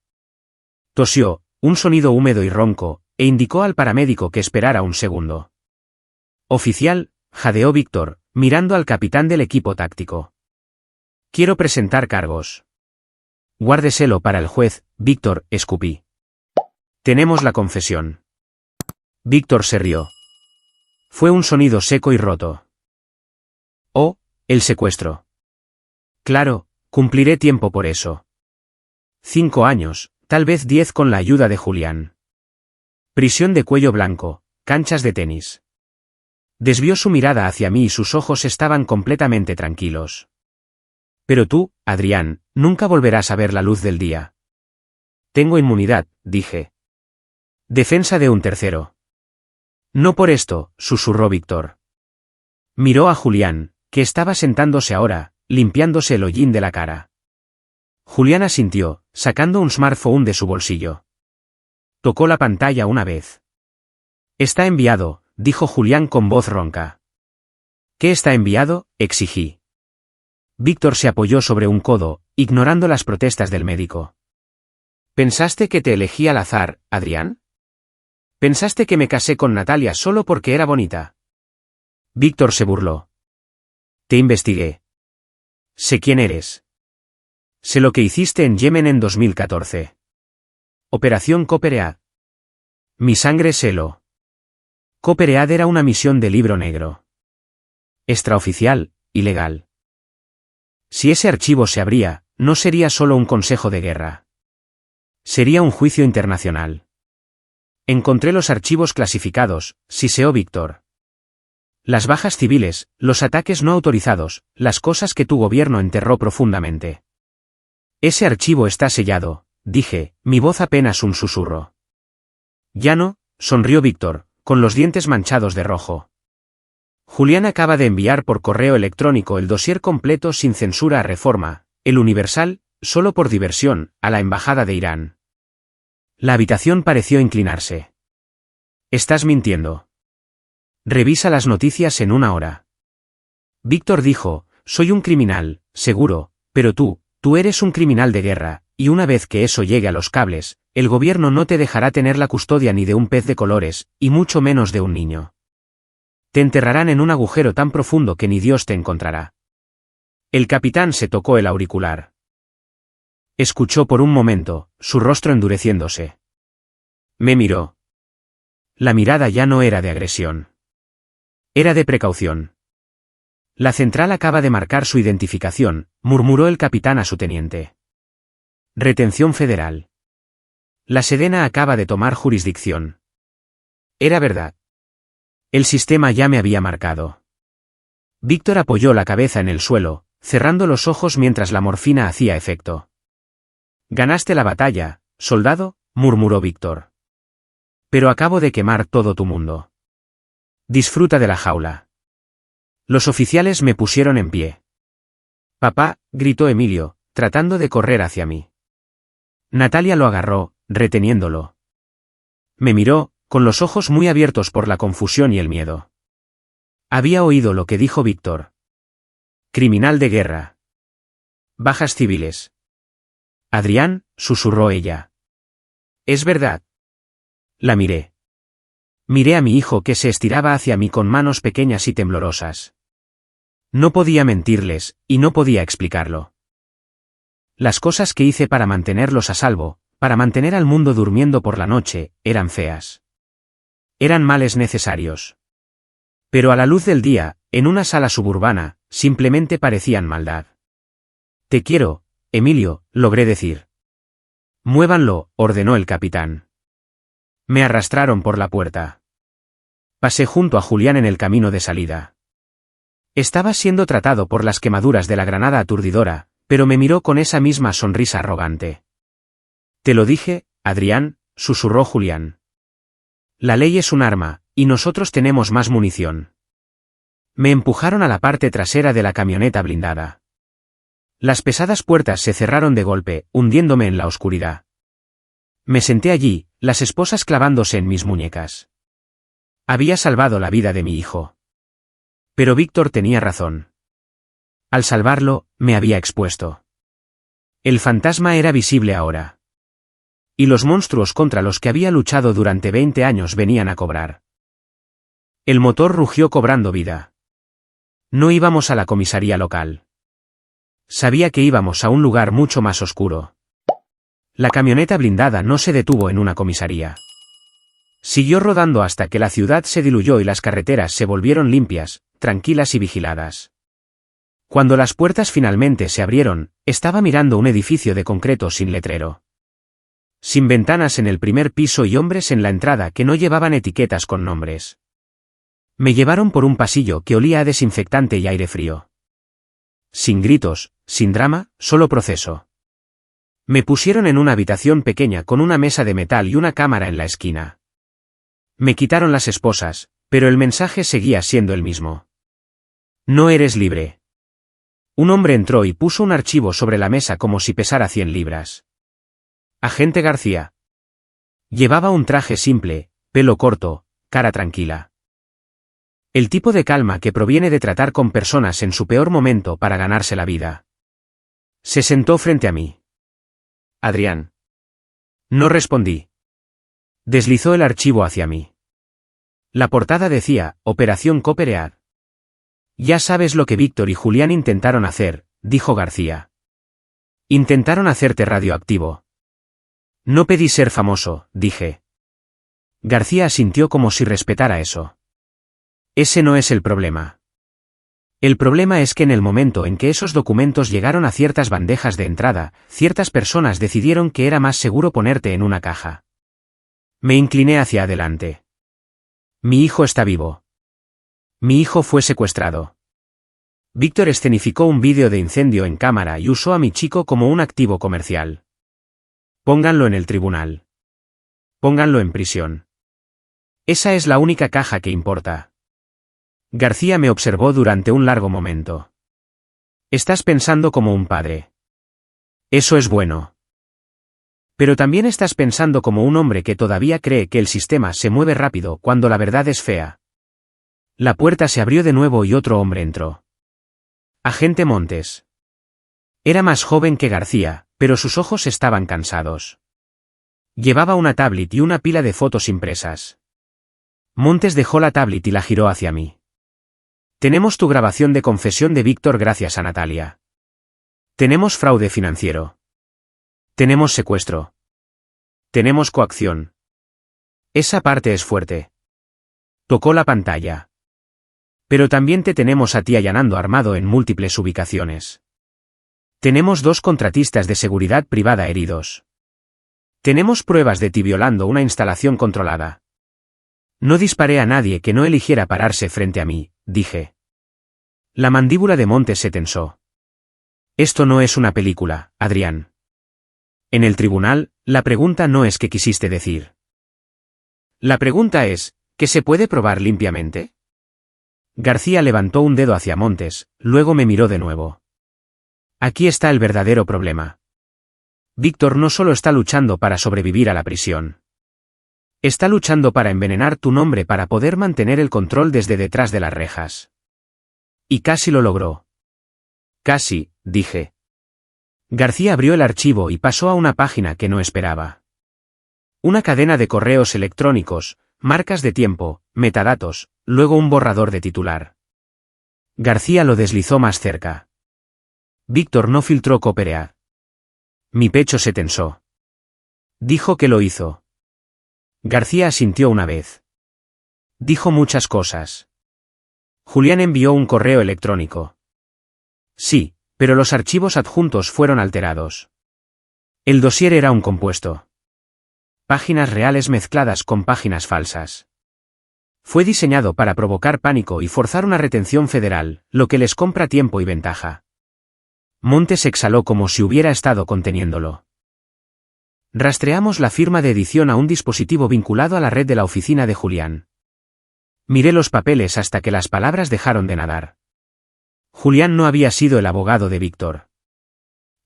Tosió, un sonido húmedo y ronco, e indicó al paramédico que esperara un segundo. Oficial, jadeó Víctor, mirando al capitán del equipo táctico. Quiero presentar cargos. Guárdeselo para el juez, Víctor, escupí. Tenemos la confesión. Víctor se rió. Fue un sonido seco y roto. Oh, el secuestro. Claro, cumpliré tiempo por eso. 5 años, tal vez 10 con la ayuda de Julián. Prisión de cuello blanco, canchas de tenis. Desvió su mirada hacia mí y sus ojos estaban completamente tranquilos. Pero tú, Adrián, nunca volverás a ver la luz del día. Tengo inmunidad, dije. Defensa de un tercero. No por esto, susurró Víctor. Miró a Julián, que estaba sentándose ahora, limpiándose el hollín de la cara. Julián asintió, sacando un smartphone de su bolsillo. Tocó la pantalla una vez. Está enviado, dijo Julián con voz ronca. ¿Qué está enviado?, exigí. Víctor se apoyó sobre un codo, ignorando las protestas del médico. ¿Pensaste que te elegí al azar, Adrián? ¿Pensaste que me casé con Natalia solo porque era bonita? Víctor se burló. Te investigué. Sé quién eres. Sé lo que hiciste en Yemen en 2014. Operación Copperead. Mi sangre se heló. Copperead era una misión de libro negro. Extraoficial, ilegal. Si ese archivo se abría, no sería solo un consejo de guerra. Sería un juicio internacional. Encontré los archivos clasificados, siseó Víctor. Las bajas civiles, los ataques no autorizados, las cosas que tu gobierno enterró profundamente. Ese archivo está sellado, dije, mi voz apenas un susurro. Ya no, sonrió Víctor, con los dientes manchados de rojo. Julián acaba de enviar por correo electrónico el dossier completo sin censura a Reforma, El Universal, solo por diversión, a la Embajada de Irán. La habitación pareció inclinarse. Estás mintiendo. Revisa las noticias en 1 hora. Víctor dijo, soy un criminal, seguro, pero tú eres un criminal de guerra, y una vez que eso llegue a los cables, el gobierno no te dejará tener la custodia ni de un pez de colores, y mucho menos de un niño. Te enterrarán en un agujero tan profundo que ni Dios te encontrará. El capitán se tocó el auricular. Escuchó por un momento, su rostro endureciéndose. Me miró. La mirada ya no era de agresión. Era de precaución. La central acaba de marcar su identificación, murmuró el capitán a su teniente. Retención federal. La Sedena acaba de tomar jurisdicción. Era verdad. El sistema ya me había marcado. Víctor apoyó la cabeza en el suelo, cerrando los ojos mientras la morfina hacía efecto. Ganaste la batalla, soldado, murmuró Víctor. Pero acabo de quemar todo tu mundo. Disfruta de la jaula. Los oficiales me pusieron en pie. Papá, gritó Emilio, tratando de correr hacia mí. Natalia lo agarró, reteniéndolo. Me miró, con los ojos muy abiertos por la confusión y el miedo. Había oído lo que dijo Víctor. Criminal de guerra. Bajas civiles. Adrián, susurró ella. Es verdad. La miré. Miré a mi hijo que se estiraba hacia mí con manos pequeñas y temblorosas. No podía mentirles, y no podía explicarlo. Las cosas que hice para mantenerlos a salvo, para mantener al mundo durmiendo por la noche, eran feas. Eran males necesarios. Pero a la luz del día, en una sala suburbana, simplemente parecían maldad. Te quiero, Emilio, logré decir. Muévanlo, ordenó el capitán. Me arrastraron por la puerta. Pasé junto a Julián en el camino de salida. Estaba siendo tratado por las quemaduras de la granada aturdidora, pero me miró con esa misma sonrisa arrogante. Te lo dije, Adrián, susurró Julián. La ley es un arma, y nosotros tenemos más munición. Me empujaron a la parte trasera de la camioneta blindada. Las pesadas puertas se cerraron de golpe, hundiéndome en la oscuridad. Me senté allí, las esposas clavándose en mis muñecas. Había salvado la vida de mi hijo. Pero Víctor tenía razón. Al salvarlo, me había expuesto. El fantasma era visible ahora. Y los monstruos contra los que había luchado durante 20 años venían a cobrar. El motor rugió cobrando vida. No íbamos a la comisaría local. Sabía que íbamos a un lugar mucho más oscuro. La camioneta blindada no se detuvo en una comisaría. Siguió rodando hasta que la ciudad se diluyó y las carreteras se volvieron limpias, tranquilas y vigiladas. Cuando las puertas finalmente se abrieron, estaba mirando un edificio de concreto sin letrero. Sin ventanas en el primer piso y hombres en la entrada que no llevaban etiquetas con nombres. Me llevaron por un pasillo que olía a desinfectante y aire frío. Sin gritos, sin drama, solo proceso. Me pusieron en una habitación pequeña con una mesa de metal y una cámara en la esquina. Me quitaron las esposas, pero el mensaje seguía siendo el mismo. No eres libre. Un hombre entró y puso un archivo sobre la mesa como si pesara 100 libras. Agente García. Llevaba un traje simple, pelo corto, cara tranquila. El tipo de calma que proviene de tratar con personas en su peor momento para ganarse la vida. Se sentó frente a mí. Adrián. No respondí. Deslizó el archivo hacia mí. La portada decía, Operación Cooperead. Ya sabes lo que Víctor y Julián intentaron hacer, dijo García. Intentaron hacerte radioactivo. No pedí ser famoso, dije. García asintió como si respetara eso. Ese no es el problema. El problema es que en el momento en que esos documentos llegaron a ciertas bandejas de entrada, ciertas personas decidieron que era más seguro ponerte en una caja. Me incliné hacia adelante. Mi hijo está vivo. Mi hijo fue secuestrado. Víctor escenificó un vídeo de incendio en cámara y usó a mi chico como un activo comercial. Pónganlo en el tribunal. Pónganlo en prisión. Esa es la única caja que importa. García me observó durante un largo momento. Estás pensando como un padre. Eso es bueno. Pero también estás pensando como un hombre que todavía cree que el sistema se mueve rápido cuando la verdad es fea. La puerta se abrió de nuevo y otro hombre entró. Agente Montes. Era más joven que García, pero sus ojos estaban cansados. Llevaba una tablet y una pila de fotos impresas. Montes dejó la tablet y la giró hacia mí. Tenemos tu grabación de confesión de Víctor gracias a Natalia. Tenemos fraude financiero. Tenemos secuestro. Tenemos coacción. Esa parte es fuerte. Tocó la pantalla. Pero también te tenemos a ti allanando armado en múltiples ubicaciones. Tenemos 2 contratistas de seguridad privada heridos. Tenemos pruebas de ti violando una instalación controlada. No disparé a nadie que no eligiera pararse frente a mí, dije. La mandíbula de Montes se tensó. Esto no es una película, Adrián. En el tribunal, la pregunta no es qué quisiste decir. La pregunta es, ¿qué se puede probar limpiamente? García levantó un dedo hacia Montes, luego me miró de nuevo. Aquí está el verdadero problema. Víctor no solo está luchando para sobrevivir a la prisión. Está luchando para envenenar tu nombre para poder mantener el control desde detrás de las rejas. Y casi lo logró. Casi, dije. García abrió el archivo y pasó a una página que no esperaba. Una cadena de correos electrónicos, marcas de tiempo, metadatos, luego un borrador de titular. García lo deslizó más cerca. Víctor no filtró Cooperead. Mi pecho se tensó. Dijo que lo hizo. García asintió una vez. Dijo muchas cosas. Julián envió un correo electrónico. Sí, pero los archivos adjuntos fueron alterados. El dossier era un compuesto. Páginas reales mezcladas con páginas falsas. Fue diseñado para provocar pánico y forzar una retención federal, lo que les compra tiempo y ventaja. Montes exhaló como si hubiera estado conteniéndolo. Rastreamos la firma de edición a un dispositivo vinculado a la red de la oficina de Julián. Miré los papeles hasta que las palabras dejaron de nadar. Julián no había sido el abogado de Víctor.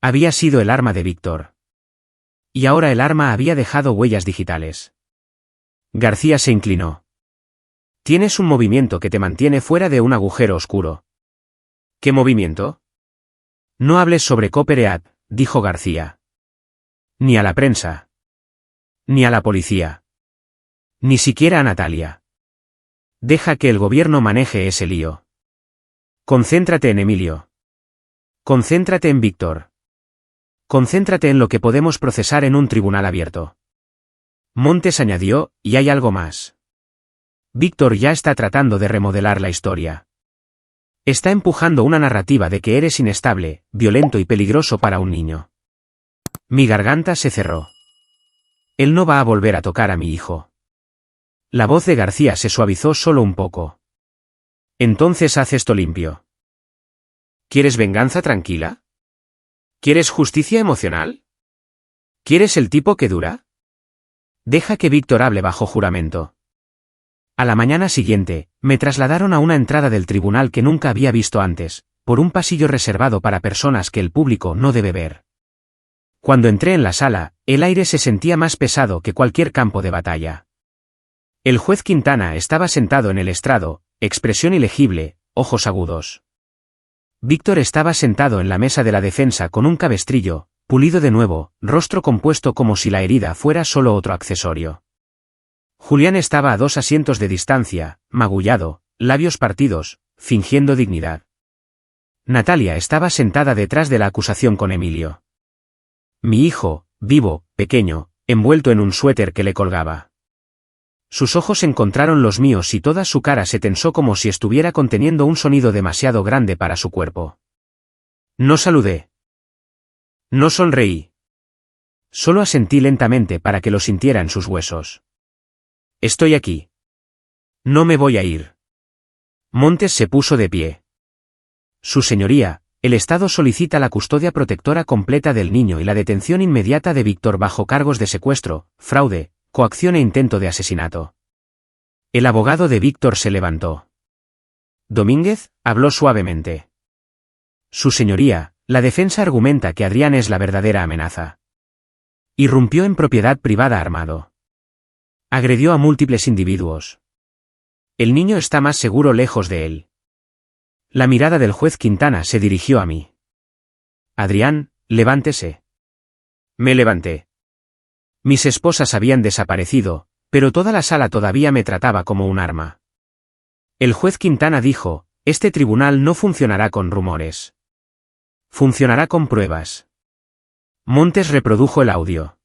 Había sido el arma de Víctor. Y ahora el arma había dejado huellas digitales. García se inclinó. Tienes un movimiento que te mantiene fuera de un agujero oscuro. ¿Qué movimiento? No hables sobre Copper Earth, dijo García. Ni a la prensa. Ni a la policía. Ni siquiera a Natalia. Deja que el gobierno maneje ese lío. Concéntrate en Emilio. Concéntrate en Víctor. Concéntrate en lo que podemos procesar en un tribunal abierto. Montes añadió, y hay algo más. Víctor ya está tratando de remodelar la historia. Está empujando una narrativa de que eres inestable, violento y peligroso para un niño. Mi garganta se cerró. Él no va a volver a tocar a mi hijo. La voz de García se suavizó solo un poco. Entonces haz esto limpio. ¿Quieres venganza tranquila? ¿Quieres justicia emocional? ¿Quieres el tipo que dura? Deja que Víctor hable bajo juramento. A la mañana siguiente, me trasladaron a una entrada del tribunal que nunca había visto antes, por un pasillo reservado para personas que el público no debe ver. Cuando entré en la sala, el aire se sentía más pesado que cualquier campo de batalla. El juez Quintana estaba sentado en el estrado, expresión ilegible, ojos agudos. Víctor estaba sentado en la mesa de la defensa con un cabestrillo, pulido de nuevo, rostro compuesto como si la herida fuera solo otro accesorio. Julián estaba a 2 asientos de distancia, magullado, labios partidos, fingiendo dignidad. Natalia estaba sentada detrás de la acusación con Emilio. Mi hijo, vivo, pequeño, envuelto en un suéter que le colgaba. Sus ojos encontraron los míos y toda su cara se tensó como si estuviera conteniendo un sonido demasiado grande para su cuerpo. No saludé. No sonreí. Solo asentí lentamente para que lo sintiera en sus huesos. Estoy aquí. No me voy a ir. Montes se puso de pie. Su señoría, el Estado solicita la custodia protectora completa del niño y la detención inmediata de Víctor bajo cargos de secuestro, fraude, coacción e intento de asesinato. El abogado de Víctor se levantó. Domínguez habló suavemente. Su señoría, la defensa argumenta que Adrián es la verdadera amenaza. Irrumpió en propiedad privada armado. Agredió a múltiples individuos. El niño está más seguro lejos de él. La mirada del juez Quintana se dirigió a mí. Adrián, levántese. Me levanté. Mis esposas habían desaparecido, pero toda la sala todavía me trataba como un arma. El juez Quintana dijo, este tribunal no funcionará con rumores. Funcionará con pruebas. Montes reprodujo el audio.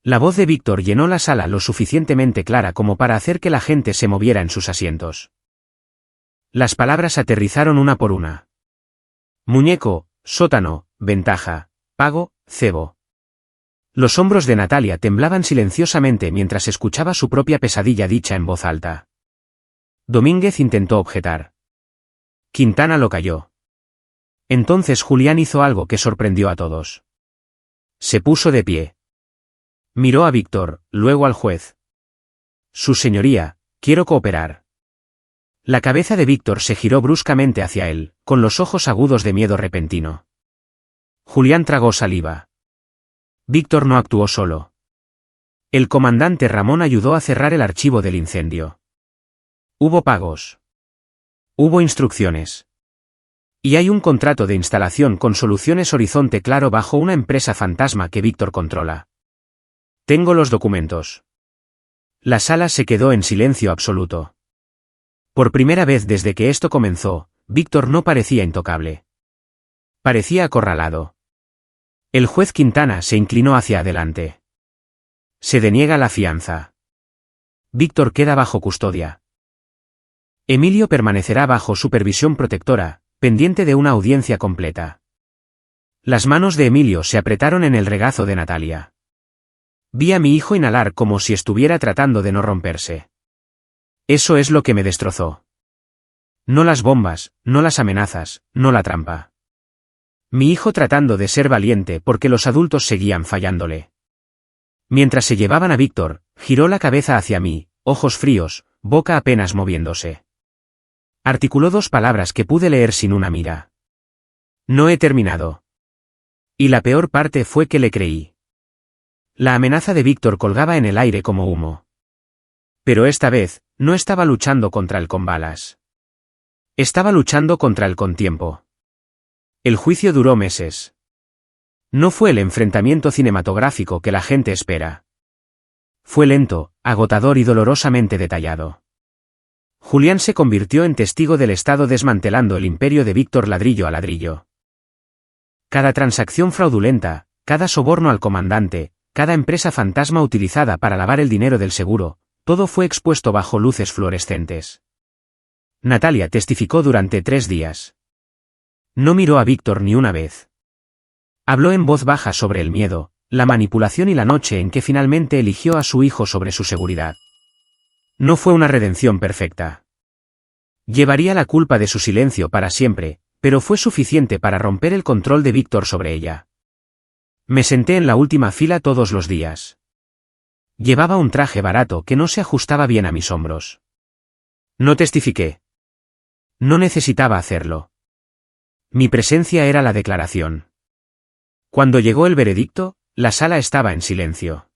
La voz de Víctor llenó la sala lo suficientemente clara como para hacer que la gente se moviera en sus asientos. Las palabras aterrizaron una por una. Muñeco, sótano, ventaja, pago, cebo. Los hombros de Natalia temblaban silenciosamente mientras escuchaba su propia pesadilla dicha en voz alta. Domínguez intentó objetar. Quintana lo calló. Entonces Julián hizo algo que sorprendió a todos. Se puso de pie. Miró a Víctor, luego al juez. Su señoría, quiero cooperar. La cabeza de Víctor se giró bruscamente hacia él, con los ojos agudos de miedo repentino. Julián tragó saliva. Víctor no actuó solo. El comandante Ramón ayudó a cerrar el archivo del incendio. Hubo pagos. Hubo instrucciones. Y hay un contrato de instalación con Soluciones Horizonte Claro bajo una empresa fantasma que Víctor controla. Tengo los documentos. La sala se quedó en silencio absoluto. Por primera vez desde que esto comenzó, Víctor no parecía intocable. Parecía acorralado. El juez Quintana se inclinó hacia adelante. Se deniega la fianza. Víctor queda bajo custodia. Emilio permanecerá bajo supervisión protectora, pendiente de una audiencia completa. Las manos de Emilio se apretaron en el regazo de Natalia. Vi a mi hijo inhalar como si estuviera tratando de no romperse. Eso es lo que me destrozó. No las bombas, no las amenazas, no la trampa. Mi hijo tratando de ser valiente porque los adultos seguían fallándole. Mientras se llevaban a Víctor, giró la cabeza hacia mí, ojos fríos, boca apenas moviéndose. Articuló 2 palabras que pude leer sin una mira. No he terminado. Y la peor parte fue que le creí. La amenaza de Víctor colgaba en el aire como humo. Pero esta vez, no estaba luchando contra él con balas. Estaba luchando contra él con tiempo. El juicio duró meses. No fue el enfrentamiento cinematográfico que la gente espera. Fue lento, agotador y dolorosamente detallado. Julián se convirtió en testigo del Estado desmantelando el imperio de Víctor ladrillo a ladrillo. Cada transacción fraudulenta, cada soborno al comandante, cada empresa fantasma utilizada para lavar el dinero del seguro, todo fue expuesto bajo luces fluorescentes. Natalia testificó durante 3 días. No miró a Víctor ni una vez. Habló en voz baja sobre el miedo, la manipulación y la noche en que finalmente eligió a su hijo sobre su seguridad. No fue una redención perfecta. Llevaría la culpa de su silencio para siempre, pero fue suficiente para romper el control de Víctor sobre ella. Me senté en la última fila todos los días. Llevaba un traje barato que no se ajustaba bien a mis hombros. No testifiqué. No necesitaba hacerlo. Mi presencia era la declaración. Cuando llegó el veredicto, la sala estaba en silencio.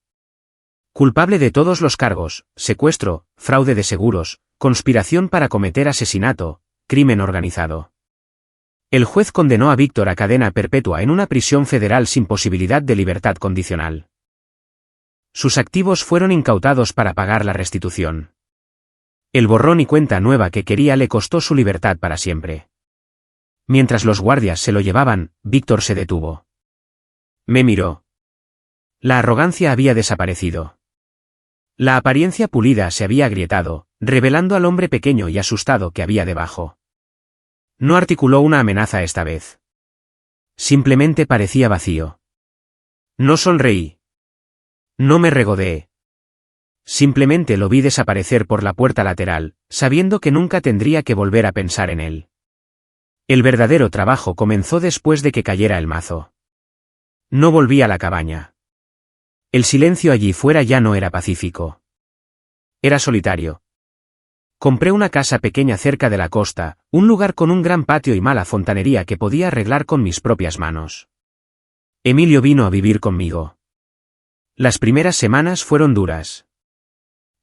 Culpable de todos los cargos, secuestro, fraude de seguros, conspiración para cometer asesinato, crimen organizado. El juez condenó a Víctor a cadena perpetua en una prisión federal sin posibilidad de libertad condicional. Sus activos fueron incautados para pagar la restitución. El borrón y cuenta nueva que quería le costó su libertad para siempre. Mientras los guardias se lo llevaban, Víctor se detuvo. Me miró. La arrogancia había desaparecido. La apariencia pulida se había agrietado, revelando al hombre pequeño y asustado que había debajo. No articuló una amenaza esta vez. Simplemente parecía vacío. No sonreí. No me regodeé. Simplemente lo vi desaparecer por la puerta lateral, sabiendo que nunca tendría que volver a pensar en él. El verdadero trabajo comenzó después de que cayera el mazo. No volví a la cabaña. El silencio allí fuera ya no era pacífico. Era solitario. Compré una casa pequeña cerca de la costa, un lugar con un gran patio y mala fontanería que podía arreglar con mis propias manos. Emilio vino a vivir conmigo. Las primeras semanas fueron duras.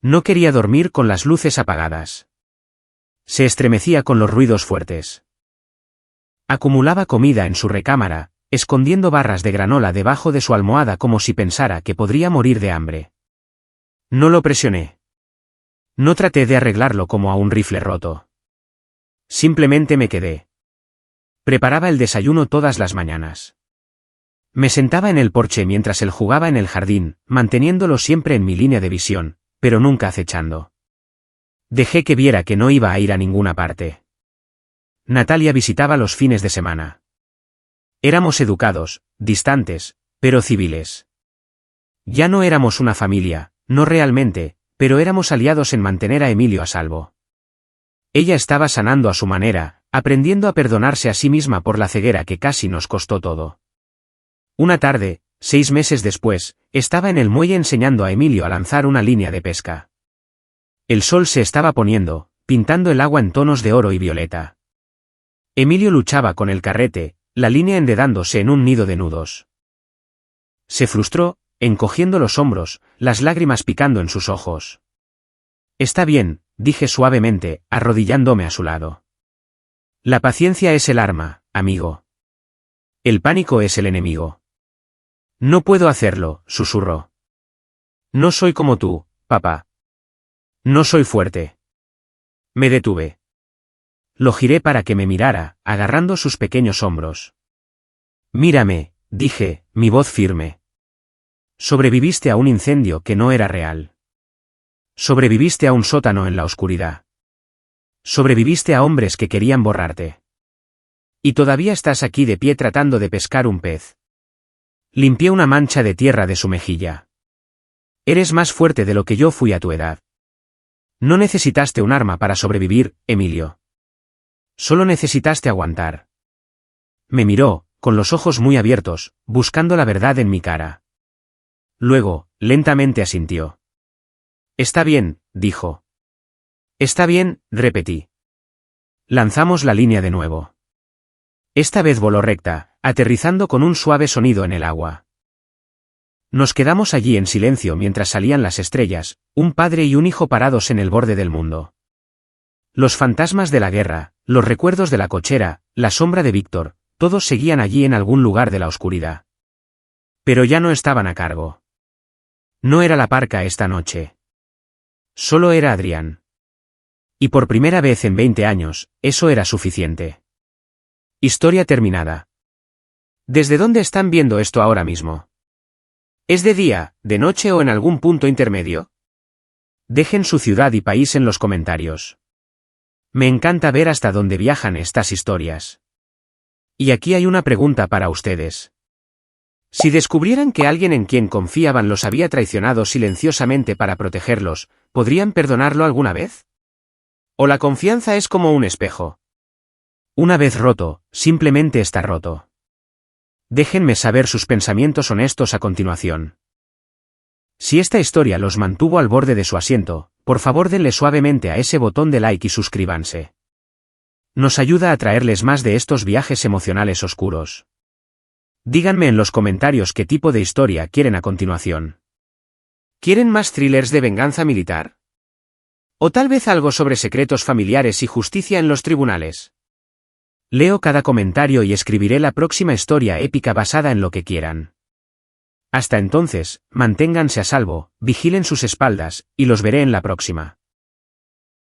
No quería dormir con las luces apagadas. Se estremecía con los ruidos fuertes. Acumulaba comida en su recámara, escondiendo barras de granola debajo de su almohada como si pensara que podría morir de hambre. No lo presioné. No traté de arreglarlo como a un rifle roto. Simplemente me quedé. Preparaba el desayuno todas las mañanas. Me sentaba en el porche mientras él jugaba en el jardín, manteniéndolo siempre en mi línea de visión, pero nunca acechando. Dejé que viera que no iba a ir a ninguna parte. Natalia visitaba los fines de semana. Éramos educados, distantes, pero civiles. Ya no éramos una familia, no realmente, pero éramos aliados en mantener a Emilio a salvo. Ella estaba sanando a su manera, aprendiendo a perdonarse a sí misma por la ceguera que casi nos costó todo. Una tarde, 6 meses después, estaba en el muelle enseñando a Emilio a lanzar una línea de pesca. El sol se estaba poniendo, pintando el agua en tonos de oro y violeta. Emilio luchaba con el carrete, la línea enredándose en un nido de nudos. Se frustró, encogiendo los hombros, las lágrimas picando en sus ojos. Está bien, dije suavemente, arrodillándome a su lado. La paciencia es el arma, amigo. El pánico es el enemigo. No puedo hacerlo, susurró. No soy como tú, papá. No soy fuerte. Me detuve. Lo giré para que me mirara, agarrando sus pequeños hombros. Mírame, dije, mi voz firme. Sobreviviste a un incendio que no era real. Sobreviviste a un sótano en la oscuridad. Sobreviviste a hombres que querían borrarte. Y todavía estás aquí de pie tratando de pescar un pez. Limpié una mancha de tierra de su mejilla. Eres más fuerte de lo que yo fui a tu edad. No necesitaste un arma para sobrevivir, Emilio. Solo necesitaste aguantar. Me miró, con los ojos muy abiertos, buscando la verdad en mi cara. Luego, lentamente asintió. Está bien, dijo. Está bien, repetí. Lanzamos la línea de nuevo. Esta vez voló recta, aterrizando con un suave sonido en el agua. Nos quedamos allí en silencio mientras salían las estrellas, un padre y un hijo parados en el borde del mundo. Los fantasmas de la guerra, los recuerdos de la cochera, la sombra de Víctor, todos seguían allí en algún lugar de la oscuridad. Pero ya no estaban a cargo. No era la parca esta noche. Solo era Adrián. Y por primera vez en 20 años, eso era suficiente. Historia terminada. ¿Desde dónde están viendo esto ahora mismo? ¿Es de día, de noche o en algún punto intermedio? Dejen su ciudad y país en los comentarios. Me encanta ver hasta dónde viajan estas historias. Y aquí hay una pregunta para ustedes. Si descubrieran que alguien en quien confiaban los había traicionado silenciosamente para protegerlos, ¿podrían perdonarlo alguna vez? ¿O la confianza es como un espejo? Una vez roto, simplemente está roto. Déjenme saber sus pensamientos honestos a continuación. Si esta historia los mantuvo al borde de su asiento, por favor denle suavemente a ese botón de like y suscríbanse. Nos ayuda a traerles más de estos viajes emocionales oscuros. Díganme en los comentarios qué tipo de historia quieren a continuación. ¿Quieren más thrillers de venganza militar? ¿O tal vez algo sobre secretos familiares y justicia en los tribunales? Leo cada comentario y escribiré la próxima historia épica basada en lo que quieran. Hasta entonces, manténganse a salvo, vigilen sus espaldas, y los veré en la próxima.